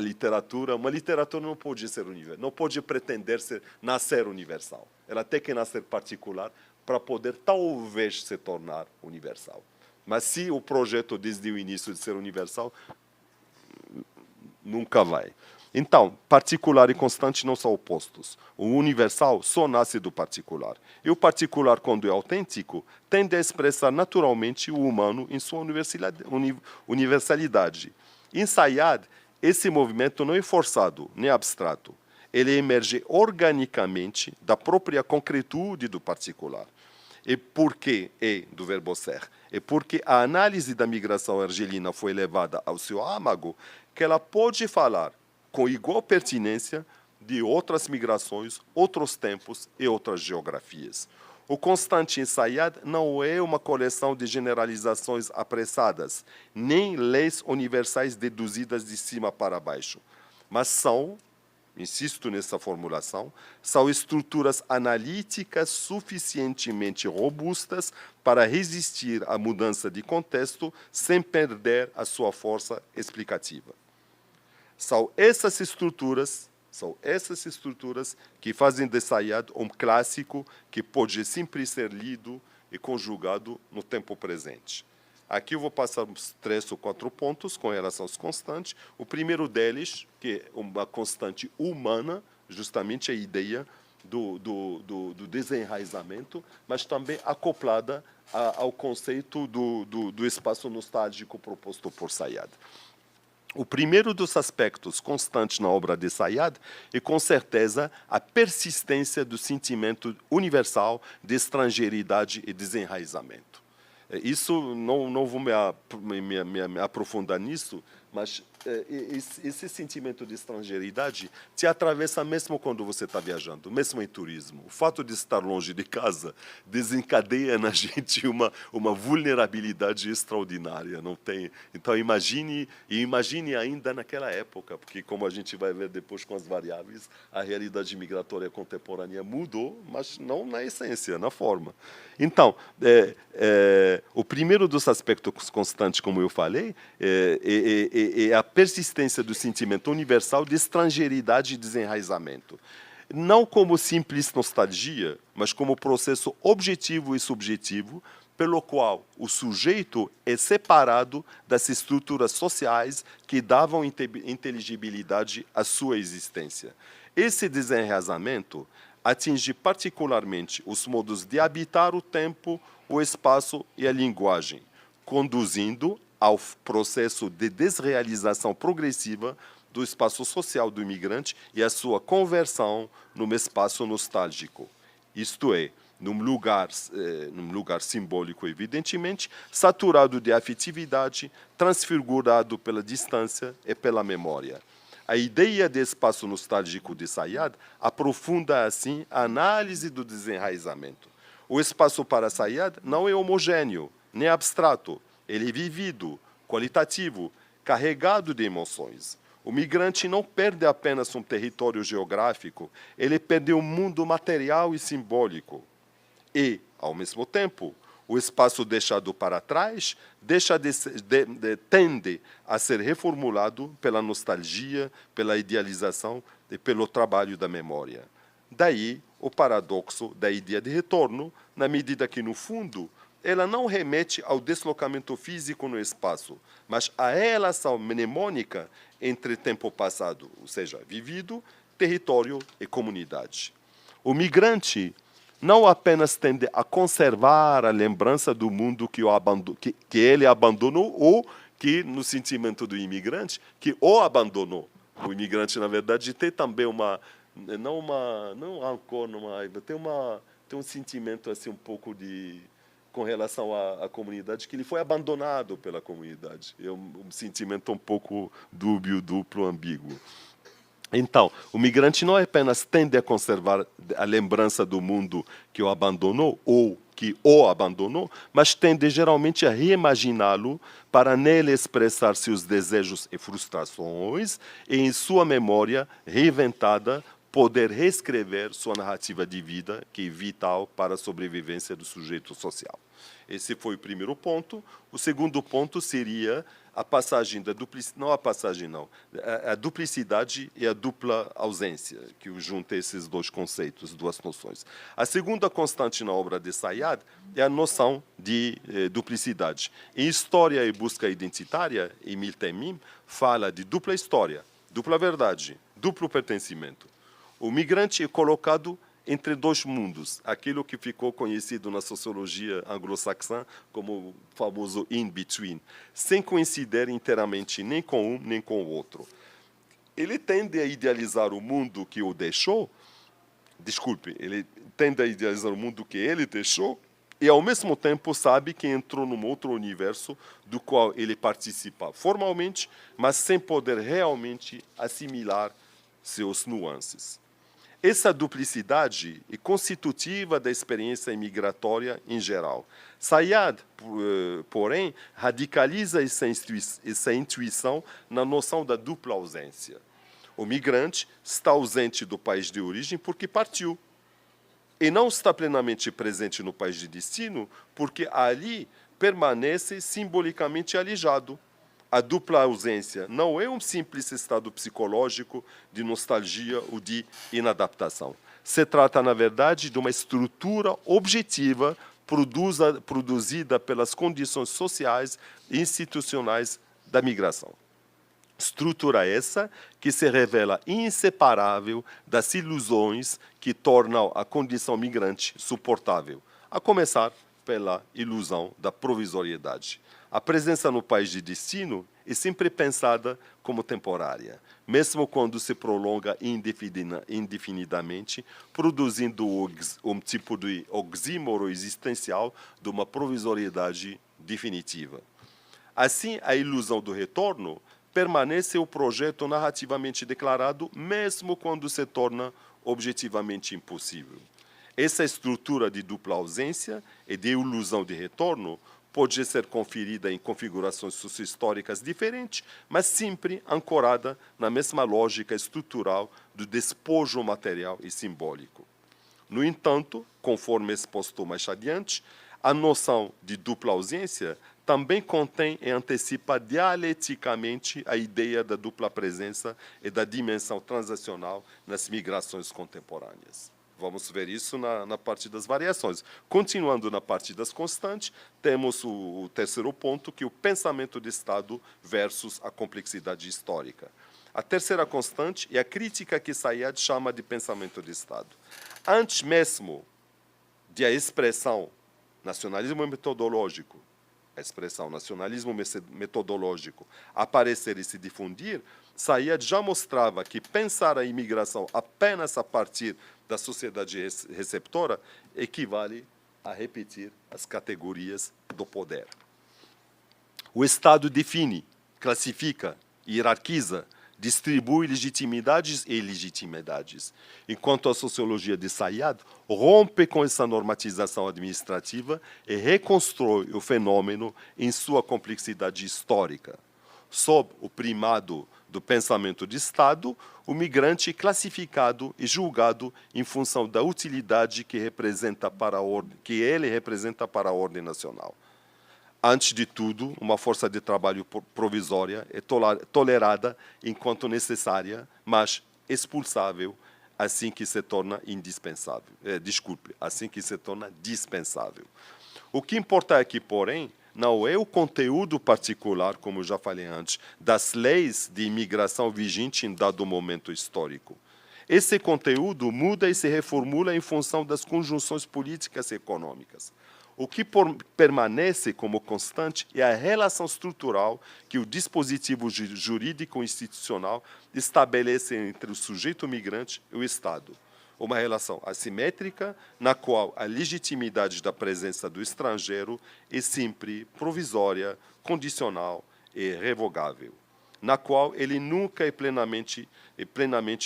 literatura, uma literatura não pode ser universal, não pode pretender nascer universal. Ela tem que nascer particular para poder talvez se tornar universal. Mas se o projeto desde o início de ser universal, nunca vai. Então, particular e constante não são opostos. O universal só nasce do particular. E o particular, quando é autêntico, tende a expressar naturalmente o humano em sua universalidade. Em Saïd, esse movimento não é forçado nem abstrato. Ele emerge organicamente da própria concretude do particular. E por que do verbo ser? É porque a análise da migração argelina foi levada ao seu âmago que ela pode falar com igual pertinência de outras migrações, outros tempos e outras geografias. O constante em Saïd não é uma coleção de generalizações apressadas, nem leis universais deduzidas de cima para baixo, mas são, insisto nessa formulação, são estruturas analíticas suficientemente robustas para resistir à mudança de contexto sem perder a sua força explicativa. São essas estruturas que fazem de Saïd um clássico que pode sempre ser lido e conjugado no tempo presente. Aqui eu vou passar uns 3 ou 4 pontos com relação aos constantes. O primeiro deles, que é uma constante humana, justamente a ideia do desenraizamento, mas também acoplada ao conceito do espaço nostálgico proposto por Saïd. O primeiro dos aspectos constantes na obra de Saïd é, com certeza, a persistência do sentimento universal de estrangeiridade e desenraizamento. Isso não vou me aprofundar nisso, mas esse sentimento de estrangeiridade te atravessa mesmo quando você está viajando, mesmo em turismo. O fato de estar longe de casa desencadeia na gente uma vulnerabilidade extraordinária. Não tem? Então imagine ainda naquela época, porque como a gente vai ver depois com as variáveis, a realidade migratória contemporânea mudou, mas não na essência, na forma. Então, o primeiro dos aspectos constantes, como eu falei, é a persistência do sentimento universal de estrangeiridade e desenraizamento. Não como simples nostalgia, mas como processo objetivo e subjetivo, pelo qual o sujeito é separado das estruturas sociais que davam inteligibilidade à sua existência. Esse desenraizamento atinge particularmente os modos de habitar o tempo, o espaço e a linguagem, conduzindo ao processo de desrealização progressiva do espaço social do imigrante e a sua conversão num espaço nostálgico. Isto é, num lugar simbólico, evidentemente, saturado de afetividade, transfigurado pela distância e pela memória. A ideia de espaço nostálgico de Sayad aprofunda, assim, a análise do desenraizamento. O espaço para Sayad não é homogêneo, nem abstrato. Ele é vivido, qualitativo, carregado de emoções. O migrante não perde apenas um território geográfico, ele perde um mundo material e simbólico. E, ao mesmo tempo, o espaço deixado para trás tende a ser reformulado pela nostalgia, pela idealização e pelo trabalho da memória. Daí o paradoxo da ideia de retorno, na medida que, no fundo, ela não remete ao deslocamento físico no espaço, mas à relação mnemônica entre tempo passado, ou seja, vivido, território e comunidade. O migrante não apenas tende a conservar a lembrança do mundo que ele abandonou, ou que, no sentimento do imigrante, que o abandonou. O imigrante, na verdade, tem também não rancor, tem um sentimento assim um pouco de com relação à comunidade, que ele foi abandonado pela comunidade. É um sentimento um pouco dúbio, duplo, ambíguo. Então, o migrante não apenas tende a conservar a lembrança do mundo que o abandonou ou que o abandonou, mas tende geralmente a reimaginá-lo para nele expressar seus desejos e frustrações e, em sua memória reinventada, poder reescrever sua narrativa de vida, que é vital para a sobrevivência do sujeito social. Esse foi o primeiro ponto. O segundo ponto seria a passagem da a duplicidade e a dupla ausência, que junta esses dois conceitos, duas noções. A segunda constante na obra de Sayad é a noção de duplicidade. Em História e Busca Identitária, Emile Temim fala de dupla história, dupla verdade, duplo pertencimento. O migrante é colocado entre dois mundos, aquilo que ficou conhecido na sociologia anglo-saxã como o famoso in-between, sem coincidir inteiramente nem com um nem com o outro. Ele tende a idealizar o mundo que o deixou, ele tende a idealizar o mundo que ele deixou, e ao mesmo tempo sabe que entrou num outro universo do qual ele participa formalmente, mas sem poder realmente assimilar seus nuances. Essa duplicidade é constitutiva da experiência imigratória em geral. Sayad, porém, radicaliza essa intuição na noção da dupla ausência. O migrante está ausente do país de origem porque partiu, e não está plenamente presente no país de destino porque ali permanece simbolicamente alijado. A dupla ausência não é um simples estado psicológico de nostalgia ou de inadaptação. Se trata, na verdade, de uma estrutura objetiva produzida pelas condições sociais e institucionais da migração. Estrutura essa que se revela inseparável das ilusões que tornam a condição migrante suportável, a começar pela ilusão da provisoriedade. A presença no país de destino é sempre pensada como temporária, mesmo quando se prolonga indefinidamente, produzindo um tipo de oxímoro existencial de uma provisoriedade definitiva. Assim, a ilusão do retorno permanece o projeto narrativamente declarado, mesmo quando se torna objetivamente impossível. Essa estrutura de dupla ausência e de ilusão de retorno pode ser conferida em configurações sociohistóricas diferentes, mas sempre ancorada na mesma lógica estrutural do despojo material e simbólico. No entanto, conforme exposto mais adiante, a noção de dupla ausência também contém e antecipa dialeticamente a ideia da dupla presença e da dimensão transacional nas migrações contemporâneas. Vamos ver isso na parte das variações. Continuando na parte das constantes, temos o terceiro ponto, que é o pensamento de Estado versus a complexidade histórica. A terceira constante é a crítica que Sayad chama de pensamento de Estado. Antes mesmo de a expressão nacionalismo metodológico, aparecer e se difundir, Sayad já mostrava que pensar a imigração apenas a partir da sociedade receptora equivale a repetir as categorias do poder. O Estado define, classifica, hierarquiza, distribui legitimidades e ilegitimidades, enquanto a sociologia de Sayad rompe com essa normatização administrativa e reconstrói o fenômeno em sua complexidade histórica. Sob o primado do pensamento de Estado, o migrante é classificado e julgado em função da utilidade que ele representa para a ordem nacional. Antes de tudo, uma força de trabalho provisória é tolerada enquanto necessária, mas expulsável assim que se torna indispensável. Assim que se torna dispensável. O que importa aqui, porém, não é o conteúdo particular, como eu já falei antes, das leis de imigração vigentes em dado momento histórico. Esse conteúdo muda e se reformula em função das conjunções políticas e econômicas. O que permanece como constante é a relação estrutural que o dispositivo jurídico institucional estabelece entre o sujeito migrante e o Estado. Uma relação assimétrica na qual a legitimidade da presença do estrangeiro é sempre provisória, condicional e revogável, na qual ele nunca é plenamente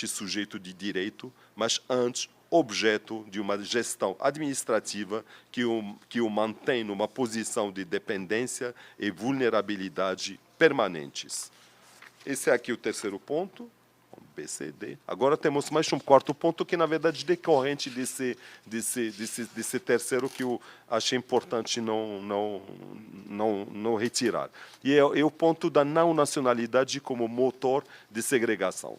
sujeito de direito, mas antes objeto de uma gestão administrativa que o mantém numa posição de dependência e vulnerabilidade permanentes. Esse é aqui o terceiro ponto. B, C, D. Agora temos mais um quarto ponto que, na verdade, decorrente desse terceiro que eu achei importante não retirar. E é o ponto da não nacionalidade como motor de segregação.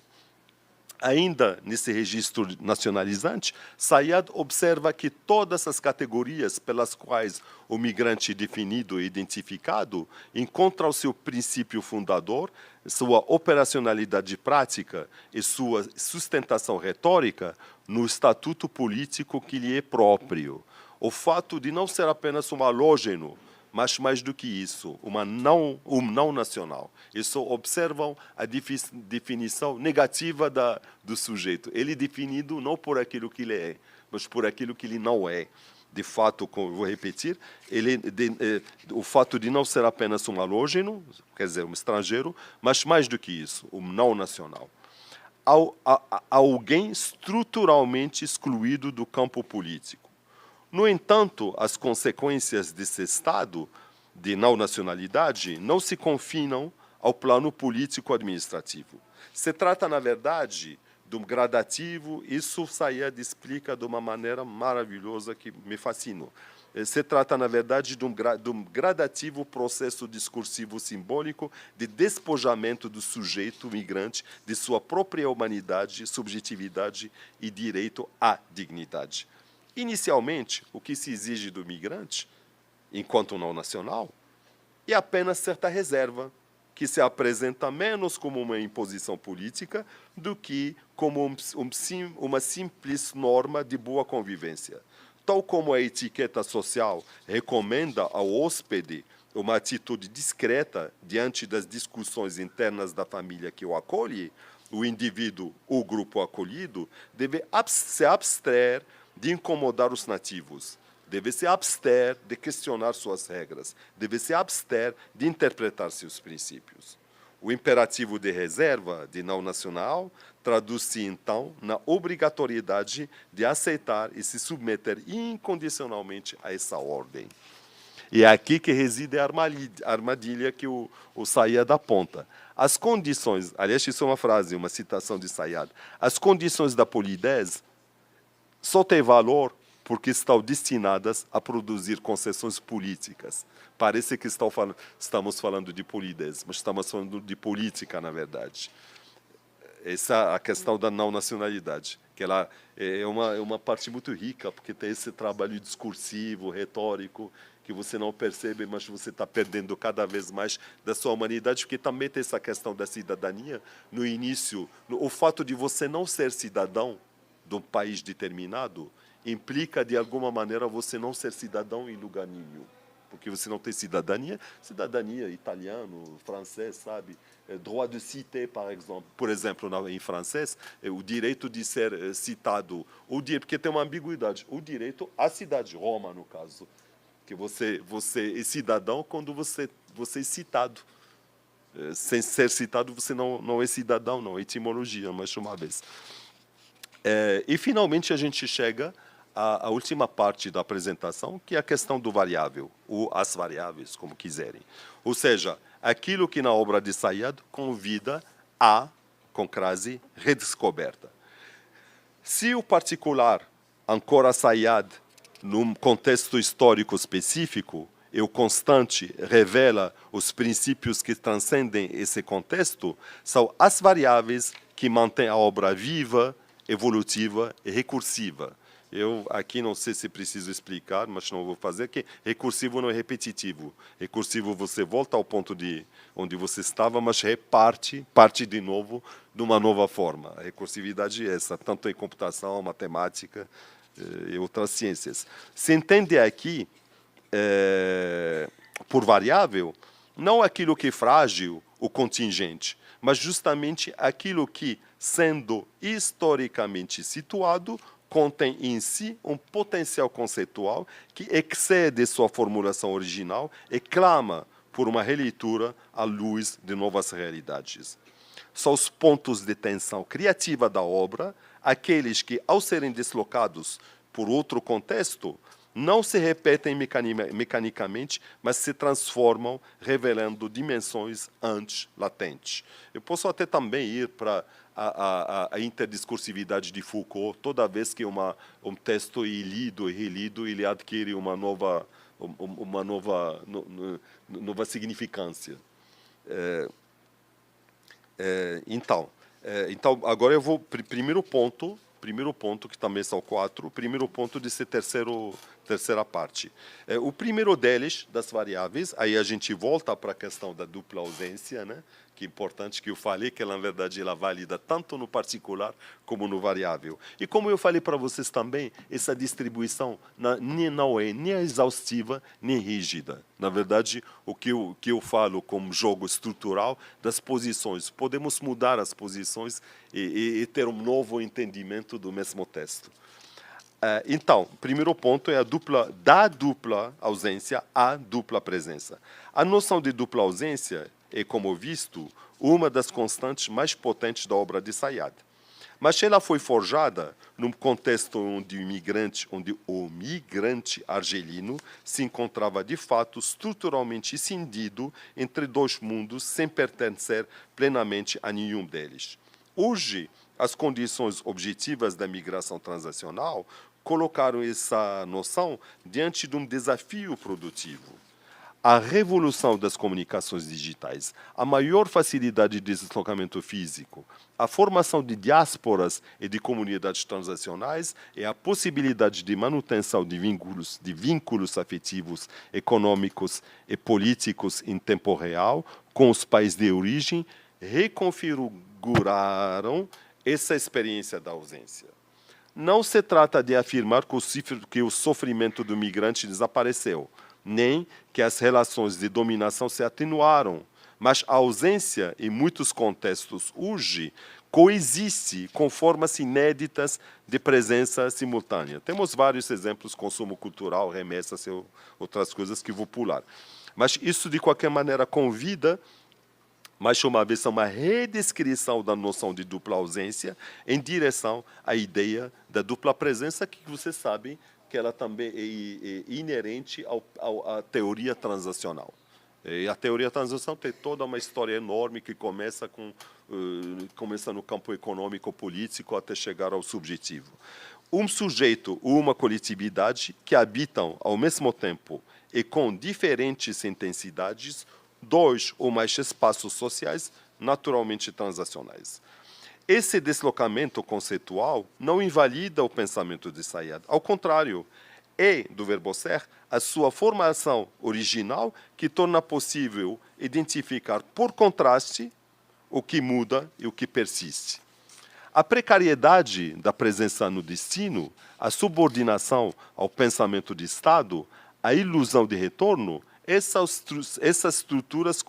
Ainda nesse registro nacionalizante, Sayad observa que todas as categorias pelas quais o migrante definido e identificado encontra o seu princípio fundador, sua operacionalidade prática e sua sustentação retórica no estatuto político que lhe é próprio. O fato de não ser apenas um halógeno, mas mais do que isso, um não nacional. Isso observam a definição negativa do sujeito. Ele é definido não por aquilo que ele é, mas por aquilo que ele não é. De fato, como vou repetir, o fato de não ser apenas um halógeno, quer dizer, um estrangeiro, mas mais do que isso, um não nacional. Alguém estruturalmente excluído do campo político. No entanto, as consequências desse estado de não nacionalidade não se confinam ao plano político-administrativo. Se trata, na verdade, de um gradativo, isso Sayad explica de uma maneira maravilhosa que me fascinou. Se trata, na verdade, de um gradativo processo discursivo simbólico de despojamento do sujeito migrante de sua própria humanidade, subjetividade e direito à dignidade. Inicialmente, o que se exige do migrante, enquanto não nacional, é apenas certa reserva, que se apresenta menos como uma imposição política do que como uma simples norma de boa convivência. Tal como a etiqueta social recomenda ao hóspede uma atitude discreta diante das discussões internas da família que o acolhe, o indivíduo, o grupo acolhido, deve se abstrair de incomodar os nativos, deve se abster de questionar suas regras, deve se abster de interpretar seus princípios. O imperativo de reserva, de não nacional, traduz-se, então, na obrigatoriedade de aceitar e se submeter incondicionalmente a essa ordem. E é aqui que reside a armadilha que o Sayyad aponta. As condições, aliás, isso é uma frase, uma citação de Sayyad, as condições da polidez só têm valor porque estão destinadas a produzir concessões políticas. Parece que estamos falando de polidez, mas estamos falando de política, na verdade. Essa é a questão da não nacionalidade, que ela é uma parte muito rica, porque tem esse trabalho discursivo, retórico, que você não percebe, mas você está perdendo cada vez mais da sua humanidade, porque também tem essa questão da cidadania. No início, o fato de você não ser cidadão de um país determinado implica, de alguma maneira, você não ser cidadão em lugar nenhum. Porque você não tem cidadania italiano, francês, sabe? Droit de cité, por exemplo, em francês, o direito de ser citado, porque tem uma ambiguidade, o direito à cidade, Roma, no caso, que você é cidadão quando você é citado. Sem ser citado, você não é cidadão, não, etimologia, mais uma vez. E, finalmente, a gente chega à última parte da apresentação, que é a questão do variável, ou as variáveis, como quiserem. Ou seja, aquilo que na obra de Sayyad convida a, com crase, redescoberta. Se o particular ancora Sayyad num contexto histórico específico, e o constante revela os princípios que transcendem esse contexto, são as variáveis que mantêm a obra viva, evolutiva e recursiva. Eu aqui não sei se preciso explicar, mas não vou fazer, que recursivo não é repetitivo. Recursivo você volta ao ponto de onde você estava, mas parte de novo de uma nova forma. A recursividade é essa, tanto em computação, matemática e outras ciências. Se entende aqui, por variável, não aquilo que é frágil, o contingente, mas justamente aquilo que, sendo historicamente situado, contém em si um potencial conceitual que excede sua formulação original e clama por uma releitura à luz de novas realidades. São os pontos de tensão criativa da obra, aqueles que, ao serem deslocados por outro contexto, não se repetem mecanicamente, mas se transformam, revelando dimensões antes latentes. Eu posso até também ir para a interdiscursividade de Foucault. Toda vez que um texto é lido e relido, ele adquire uma nova significância. Então, agora eu vou primeiro ponto, que também são 4, o primeiro ponto desse terceira parte. O primeiro deles, das variáveis, aí a gente volta para a questão da dupla ausência, né? Que é importante que eu falei, que ela, na verdade, ela válida tanto no particular como no variável. E como eu falei para vocês também, essa distribuição não é nem exaustiva, nem rígida. Na verdade, o que eu falo como jogo estrutural das posições, podemos mudar as posições e ter um novo entendimento do mesmo texto. Então, o primeiro ponto é da dupla ausência à dupla presença. A noção de dupla ausência é, como visto, uma das constantes mais potentes da obra de Sayyad. Mas ela foi forjada num contexto onde o migrante argelino se encontrava, de fato, estruturalmente cindido entre dois mundos, sem pertencer plenamente a nenhum deles. Hoje, as condições objetivas da migração transacional colocaram essa noção diante de um desafio produtivo. A revolução das comunicações digitais, a maior facilidade de deslocamento físico, a formação de diásporas e de comunidades transacionais e a possibilidade de manutenção de vínculos afetivos, econômicos e políticos em tempo real com os países de origem reconfiguraram essa experiência da ausência. Não se trata de afirmar que o sofrimento do migrante desapareceu. nem que as relações de dominação se atenuaram, mas a ausência, em muitos contextos hoje, coexiste com formas inéditas de presença simultânea. Temos vários exemplos, consumo cultural, remessas e outras coisas que vou pular. Mas isso, de qualquer maneira, convida, mais uma vez, a uma redescrição da noção de dupla ausência em direção à ideia da dupla presença, que vocês sabem que ela também é inerente à teoria transacional. E a teoria transacional tem toda uma história enorme que começa no campo econômico-político até chegar ao subjetivo. Um sujeito ou uma coletividade que habitam ao mesmo tempo e com diferentes intensidades dois ou mais espaços sociais naturalmente transacionais. Esse deslocamento conceitual não invalida o pensamento de Sayad. Ao contrário, é, do verbo ser, a sua formação original que torna possível identificar, por contraste, o que muda e o que persiste. A precariedade da presença no destino, a subordinação ao pensamento de Estado, a ilusão de retorno, essas estruturas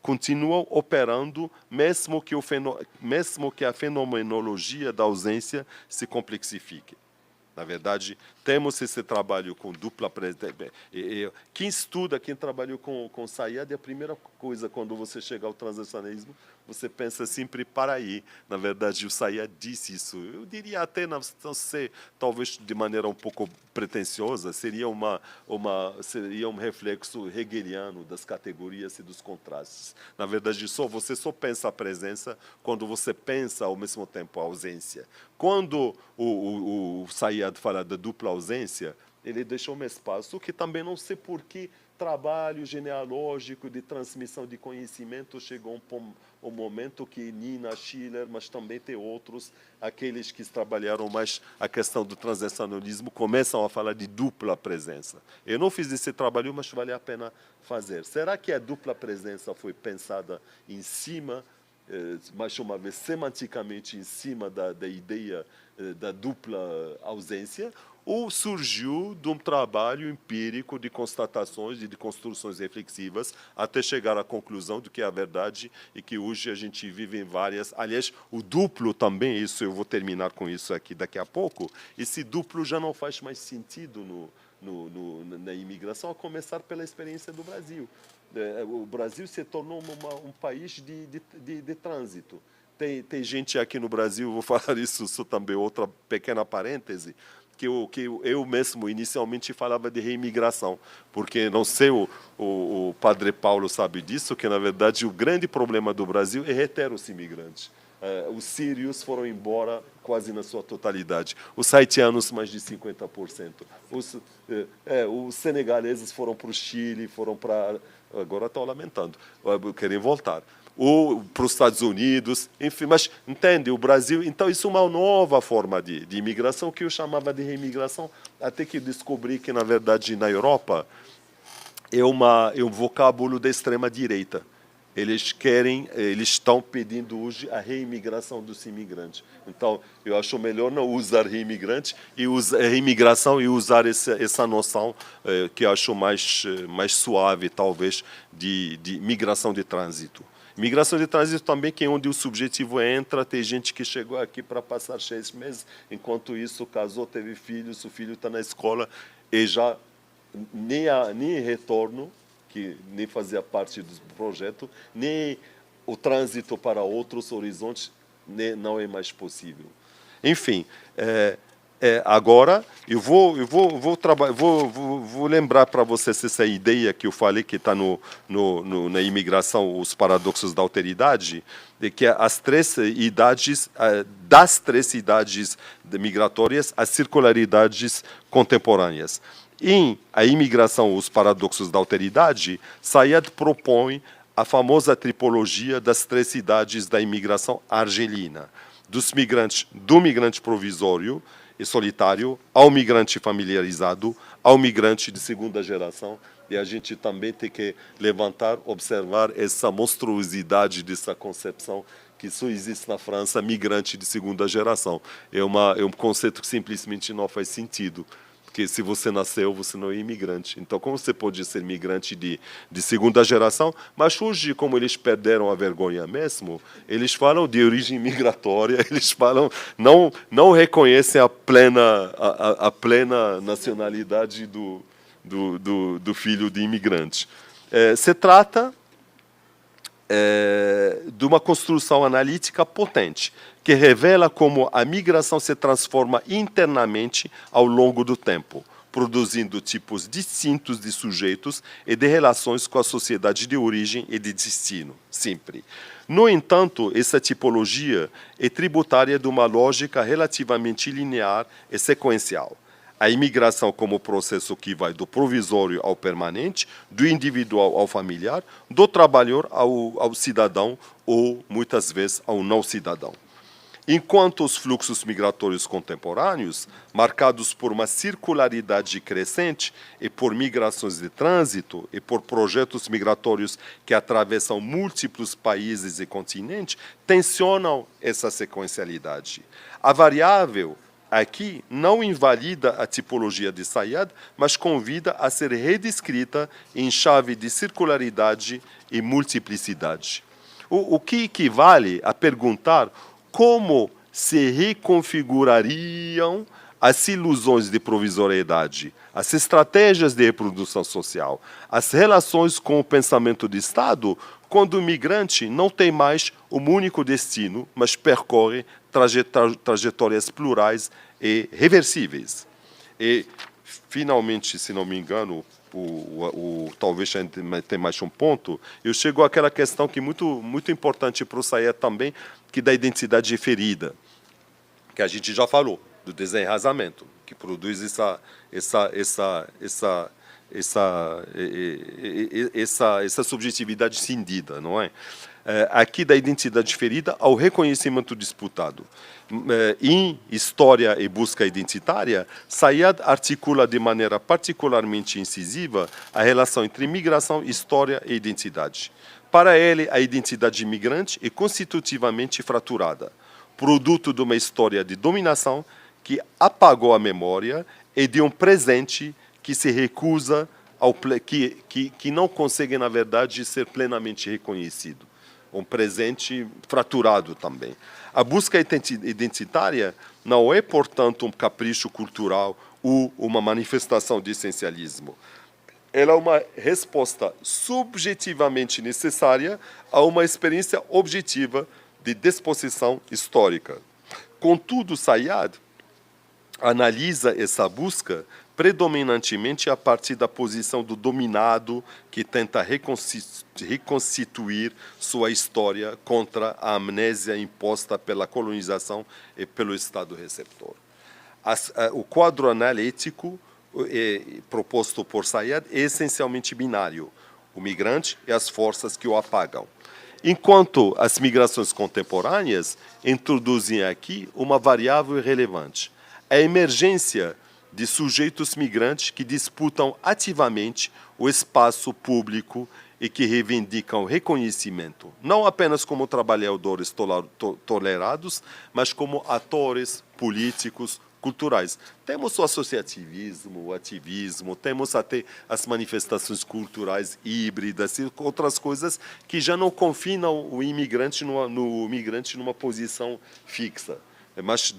continuam operando, mesmo que a fenomenologia da ausência se complexifique. Na verdade, temos esse trabalho com dupla presença. Quem estuda, quem trabalhou com Sayad, a primeira coisa, quando você chega ao transacionalismo, você pensa sempre para aí. Na verdade, o Sayad disse isso. Eu diria até, não sei, talvez de maneira um pouco pretensiosa, seria um reflexo hegeliano das categorias e dos contrastes. Na verdade, você só pensa a presença quando você pensa, ao mesmo tempo, a ausência. Quando o Sayad fala da dupla ausência, ele deixou um espaço que também não sei por que trabalho genealógico de transmissão de conhecimento chegou um momento que Nina, Schiller, mas também tem outros, aqueles que trabalharam mais a questão do transacionalismo, começam a falar de dupla presença. Eu não fiz esse trabalho, mas vale a pena fazer. Será que a dupla presença foi pensada em cima, mais uma vez, semanticamente em cima da ideia da dupla ausência, ou surgiu de um trabalho empírico de constatações e de construções reflexivas até chegar à conclusão do que é a verdade e que hoje a gente vive em várias... Aliás, o duplo também, isso eu vou terminar com isso aqui daqui a pouco, esse duplo já não faz mais sentido na imigração, a começar pela experiência do Brasil. O Brasil se tornou um país de trânsito. Tem gente aqui no Brasil, vou falar isso também, outra pequena parêntese, que eu mesmo inicialmente falava de reimigração, porque não sei, o padre Paulo sabe disso, que na verdade o grande problema do Brasil é reter os imigrantes. Os sírios foram embora quase na sua totalidade. Os haitianos, mais de 50%. Os senegaleses foram para o Chile, foram para... Agora estão lamentando, querem voltar. Ou para os Estados Unidos, enfim, mas entende, o Brasil... Então, isso é uma nova forma de imigração que eu chamava de reimigração, até que descobri que, na verdade, na Europa, é um vocábulo da extrema-direita. Eles estão pedindo hoje a reimigração dos imigrantes. Então, eu acho melhor não usar reimigrante e reimigração e usar essa noção que eu acho mais suave, talvez, de migração de trânsito. Migração de trânsito também, que é onde o subjetivo entra, tem gente que chegou aqui para passar 6 meses, enquanto isso casou, teve filhos, o filho está na escola e já nem retorno, que nem fazia parte do projeto, nem o trânsito para outros horizontes não é mais possível. Enfim, agora eu vou lembrar para vocês essa ideia que eu falei, que está na imigração, os paradoxos da alteridade, de que das 3 idades migratórias, as circularidades contemporâneas. Em A Imigração, os Paradoxos da Alteridade, Sayad propõe a famosa tripologia das 3 idades da imigração argelina, do migrante provisório e solitário ao migrante familiarizado, ao migrante de segunda geração. E a gente também tem que observar essa monstruosidade dessa concepção que só existe na França, migrante de segunda geração. É um conceito que simplesmente não faz sentido. Porque se você nasceu, você não é imigrante. Então, como você pode ser imigrante de segunda geração? Mas hoje, como eles perderam a vergonha mesmo, eles falam de origem migratória, eles falam, não reconhecem a plena nacionalidade do filho de imigrante. Se trata de uma construção analítica potente, que revela como a migração se transforma internamente ao longo do tempo, produzindo tipos distintos de sujeitos e de relações com a sociedade de origem e de destino, sempre. No entanto, essa tipologia é tributária de uma lógica relativamente linear e sequencial. A imigração como processo que vai do provisório ao permanente, do individual ao familiar, do trabalhador ao cidadão ou, muitas vezes, ao não cidadão. Enquanto os fluxos migratórios contemporâneos, marcados por uma circularidade crescente e por migrações de trânsito e por projetos migratórios que atravessam múltiplos países e continentes, tensionam essa sequencialidade. A variável aqui não invalida a tipologia de Sayad, mas convida a ser redescrita em chave de circularidade e multiplicidade. O que equivale a perguntar como se reconfigurariam as ilusões de provisoriedade, as estratégias de reprodução social, as relações com o pensamento de Estado, quando o migrante não tem mais um único destino, mas percorre trajetórias plurais e reversíveis. E, finalmente, se não me engano, talvez a gente tenha mais um ponto, eu chego àquela questão que é muito importante para o Sayed também, que é da identidade ferida, que a gente já falou, do desenraizamento, que produz essa subjetividade cindida, não é? Aqui da identidade ferida ao reconhecimento disputado. Em História e Busca Identitária, Sayed articula de maneira particularmente incisiva a relação entre migração, história e identidade. Para ele, a identidade imigrante é constitutivamente fraturada, produto de uma história de dominação que apagou a memória e de um presente que se recusa, que não consegue, na verdade, ser plenamente reconhecido. Um presente fraturado também. A busca identitária não é, portanto, um capricho cultural ou uma manifestação de essencialismo. Ela é uma resposta subjetivamente necessária a uma experiência objetiva de disposição histórica. Contudo, Sayed analisa essa busca predominantemente a partir da posição do dominado que tenta reconstituir sua história contra a amnésia imposta pela colonização e pelo Estado receptor. O quadro analítico proposto por Sayed é essencialmente binário, o migrante e as forças que o apagam. Enquanto as migrações contemporâneas introduzem aqui uma variável relevante, a emergência de sujeitos migrantes que disputam ativamente o espaço público e que reivindicam reconhecimento, não apenas como trabalhadores tolerados, mas como atores políticos, culturais. Temos o associativismo, o ativismo, temos até as manifestações culturais híbridas e outras coisas que já não confinam o imigrante no migrante numa posição fixa. Mas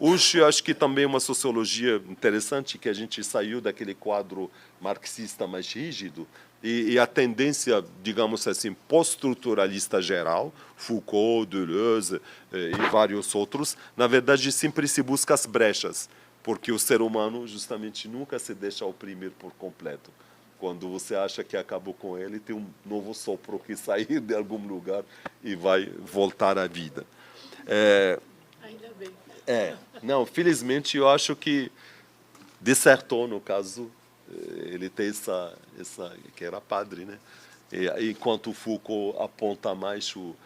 hoje eu acho que também uma sociologia interessante, que a gente saiu daquele quadro marxista mais rígido e a tendência, digamos assim, pós-estruturalista geral, Foucault, Deleuze e vários outros, na verdade sempre se busca as brechas, porque o ser humano justamente nunca se deixa oprimir por completo. Quando você acha que acabou com ele, tem um novo sopro que sair de algum lugar e vai voltar à vida. Ainda bem. Não, felizmente eu acho que dissertou, no caso, ele tem essa que era padre, né? Enquanto Foucault aponta mais o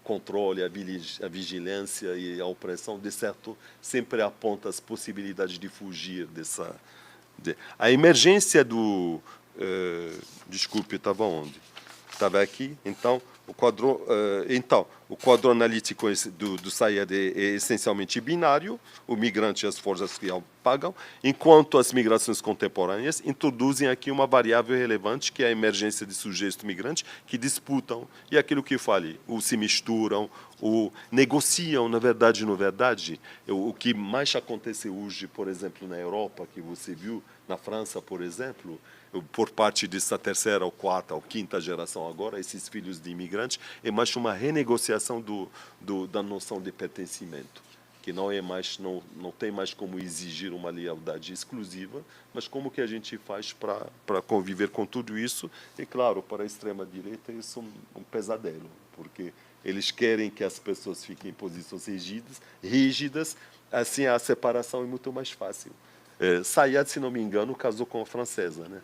controle, a vigilância e a opressão, dissertou sempre aponta as possibilidades de fugir dessa... A emergência do... desculpe, estava onde? Estava aqui. Então, Então, o quadro analítico do Sayed é essencialmente binário, o migrante e as forças que o pagam, enquanto as migrações contemporâneas introduzem aqui uma variável relevante, que é a emergência de sujeitos migrantes que disputam, e aquilo que eu falei, ou se misturam, ou negociam, na verdade, o que mais acontece hoje, por exemplo, na Europa, que você viu, na França, por exemplo, por parte dessa terceira, ou quarta, ou quinta geração agora, esses filhos de imigrantes, é mais uma renegociação da noção de pertencimento, que não é mais, não tem mais como exigir uma lealdade exclusiva, mas como que a gente faz para conviver com tudo isso. E, claro, para a extrema-direita isso é um pesadelo, porque eles querem que as pessoas fiquem em posições rígidas, assim a separação é muito mais fácil. Sayed, se não me engano, casou com a francesa, né?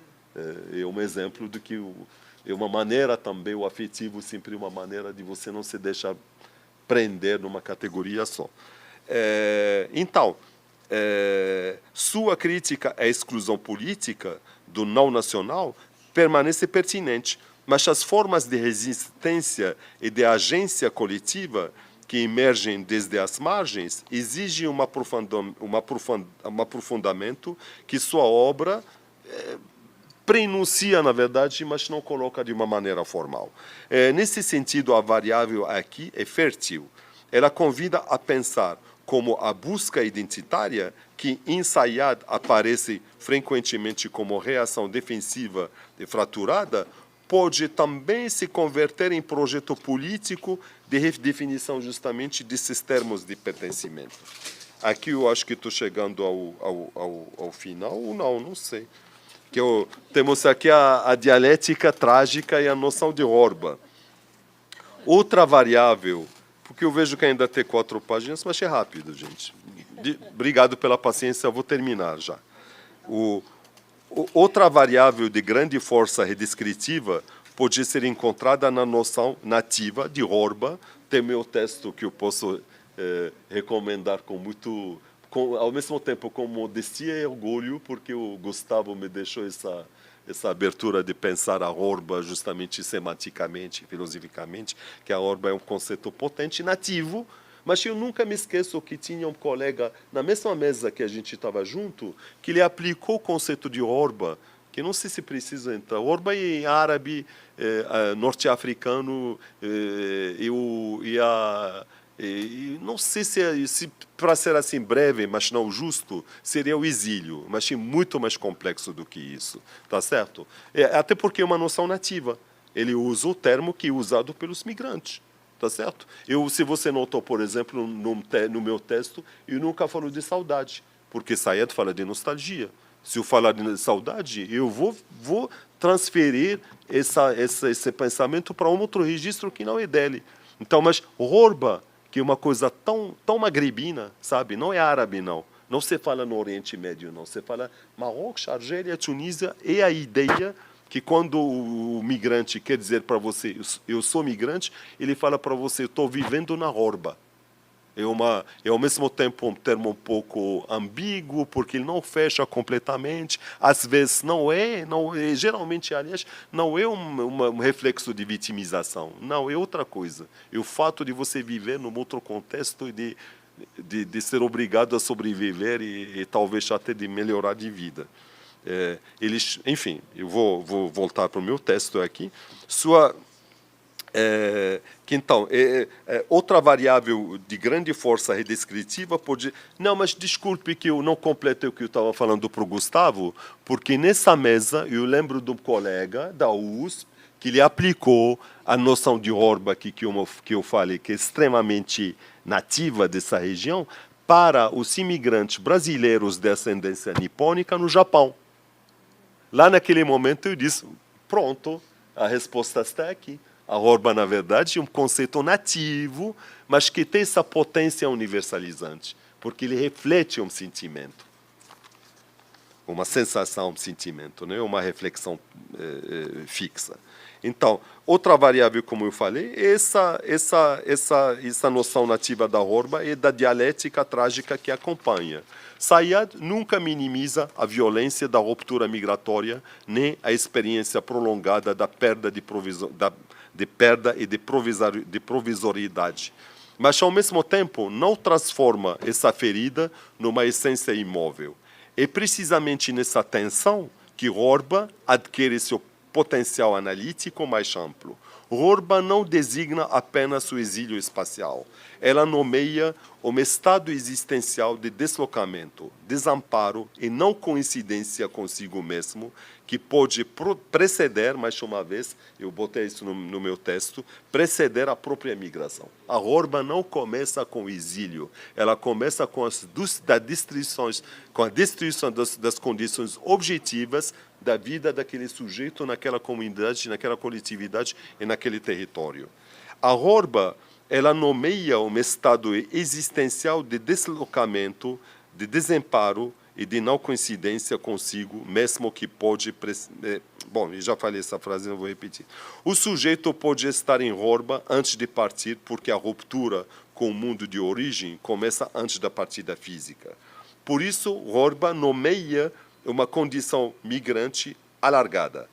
É um exemplo de que é uma maneira também, o afetivo sempre uma maneira de você não se deixar prender numa categoria só. Então, sua crítica à exclusão política do não nacional permanece pertinente, mas as formas de resistência e de agência coletiva que emergem desde as margens exigem um aprofundamento que sua obra prenuncia, na verdade, mas não coloca de uma maneira formal. Nesse sentido, a variável aqui é fértil. Ela convida a pensar como a busca identitária, que em Sayed aparece frequentemente como reação defensiva e fraturada, pode também se converter em projeto político de redefinição justamente desses termos de pertencimento. Aqui eu acho que estou chegando ao final, ou não sei. Temos aqui a dialética trágica e a noção de Orban. Outra variável, porque eu vejo que ainda tem 4 páginas, mas é rápido, gente. Obrigado pela paciência, eu vou terminar já. Outra variável de grande força redescritiva pode ser encontrada na noção nativa de Orban. Tem meu texto que eu posso recomendar ao mesmo tempo com modestia e orgulho, porque o Gustavo me deixou essa abertura de pensar a Orban justamente semanticamente, filosoficamente, que a Orban é um conceito potente, nativo, mas eu nunca me esqueço que tinha um colega, na mesma mesa que a gente estava junto, que ele aplicou o conceito de Orban, que não sei se precisa entrar. Orban é árabe, norte-africano, e não sei se para ser assim breve, mas não justo, seria o exílio, mas é muito mais complexo do que isso, tá certo? Até porque é uma noção nativa. Ele usa o termo que é usado pelos migrantes, tá certo? Se você notou, por exemplo, no meu texto, eu nunca falo de saudade, porque Sayed fala de nostalgia. Se eu falar de saudade, eu vou transferir esse pensamento para um outro registro que não é dele. Então, mas Orban, que é uma coisa tão magrebina, sabe? Não é árabe, não. Não se fala no Oriente Médio, não. Se fala Marrocos, Argélia, Tunísia. É a ideia que quando o migrante quer dizer para você, eu sou migrante, ele fala para você, estou vivendo na Orban. É ao mesmo tempo um termo um pouco ambíguo, porque ele não fecha completamente. Às vezes não é, geralmente, aliás, não é um reflexo de vitimização. Não, é outra coisa. É o fato de você viver num outro contexto e de ser obrigado a sobreviver e talvez até de melhorar de vida. Enfim, eu vou voltar para o meu texto aqui. Então, outra variável de grande força redescritiva pode... Não, mas desculpe que eu não completei o que eu estava falando para o Gustavo, porque nessa mesa eu lembro de um colega da USP que ele aplicou a noção de Orban que eu falei, que é extremamente nativa dessa região, para os imigrantes brasileiros de ascendência nipônica no Japão. Lá naquele momento eu disse, pronto, a resposta está aqui. A Orban, na verdade, é um conceito nativo, mas que tem essa potência universalizante, porque ele reflete um sentimento, uma sensação, um sentimento, não é uma reflexão fixa. Então, outra variável, como eu falei, essa noção nativa da Orban e da dialética trágica que acompanha. Sayed nunca minimiza a violência da ruptura migratória, nem a experiência prolongada da perda de perda e de provisoriedade. Mas, ao mesmo tempo, não transforma essa ferida numa essência imóvel. É precisamente nessa tensão que Horba adquire seu potencial analítico mais amplo. Horba não designa apenas o exílio espacial. Ela nomeia um estado existencial de deslocamento, desamparo e não coincidência consigo mesmo, que pode preceder, mais uma vez, eu botei isso no meu texto, preceder a própria migração. A Horba não começa com o exílio, ela começa com a destruição das condições objetivas da vida daquele sujeito naquela comunidade, naquela coletividade e naquele território. A Horba, ela nomeia um estado existencial de deslocamento, de desamparo e de não coincidência consigo, mesmo que pode... Bom, eu já falei essa frase, não vou repetir. O sujeito pode estar em Horba antes de partir, porque a ruptura com o mundo de origem começa antes da partida física. Por isso, Horba nomeia uma condição migrante alargada.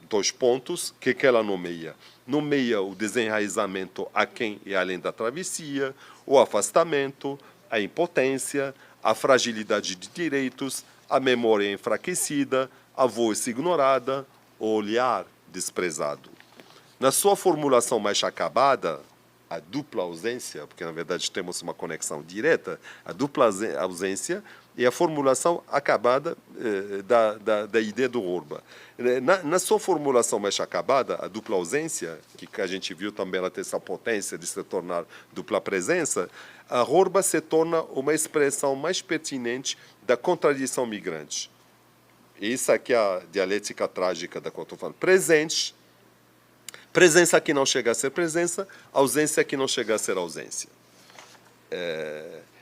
Dois pontos, que ela nomeia? Nomeia o desenraizamento aquém e além da travessia, o afastamento, a impotência, a fragilidade de direitos, a memória enfraquecida, a voz ignorada, o olhar desprezado. Na sua formulação mais acabada, a dupla ausência, porque na verdade temos uma conexão direta, a dupla ausência é a formulação acabada da ideia do Horba. Na sua formulação mais acabada, a dupla ausência, que a gente viu também ela ter essa potência de se tornar dupla presença, a Horba se torna uma expressão mais pertinente da contradição migrante. Isso aqui é a dialética trágica da qual estou falando. Presença que não chega a ser presença, ausência que não chega a ser ausência.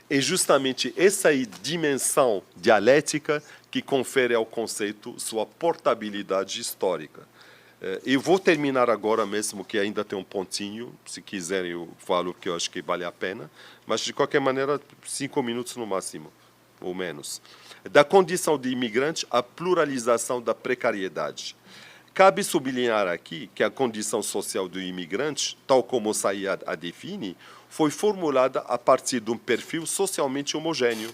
É justamente essa dimensão dialética que confere ao conceito sua portabilidade histórica. Eu vou terminar agora mesmo, que ainda tem um pontinho, se quiserem eu falo que eu acho que vale a pena, mas de qualquer maneira 5 minutos no máximo, ou menos. Da condição de imigrante à pluralização da precariedade. Cabe sublinhar aqui que a condição social do imigrante, tal como Sayyad a define, foi formulada a partir de um perfil socialmente homogêneo,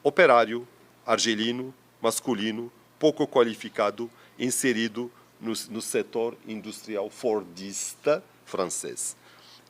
operário, argelino, masculino, pouco qualificado, inserido no setor industrial fordista francês.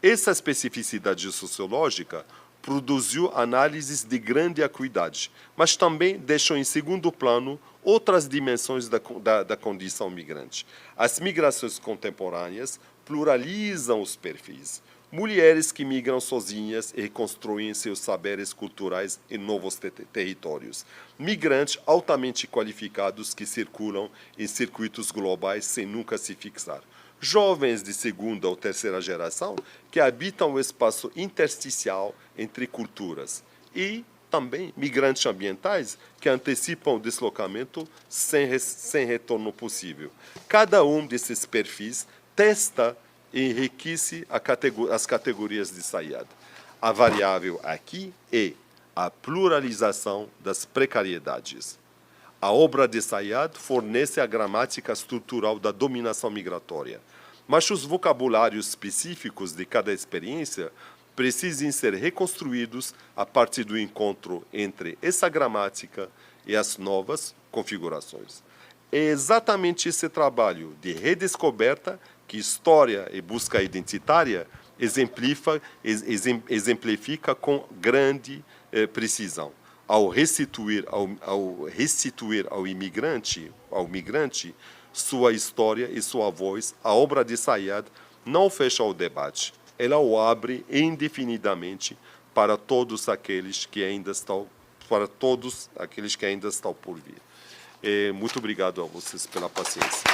Essa especificidade sociológica produziu análises de grande acuidade, mas também deixou em segundo plano outras dimensões da condição migrante. As migrações contemporâneas pluralizam os perfis. Mulheres que migram sozinhas e reconstruem seus saberes culturais em novos territórios. Migrantes altamente qualificados que circulam em circuitos globais sem nunca se fixar. Jovens de segunda ou terceira geração que habitam o espaço intersticial entre culturas. E também migrantes ambientais que antecipam o deslocamento sem retorno possível. Cada um desses perfis testa e enriquece as categorias de Sayyad. A variável aqui é a pluralização das precariedades. A obra de Sayyad fornece a gramática estrutural da dominação migratória, mas os vocabulários específicos de cada experiência precisam ser reconstruídos a partir do encontro entre essa gramática e as novas configurações. É exatamente esse trabalho de redescoberta que história e busca identitária exemplifica com grande precisão. Ao restituir ao migrante sua história e sua voz, a obra de Sayyad não fecha o debate. Ela o abre indefinidamente para todos aqueles que ainda estão por vir. Muito obrigado a vocês pela paciência.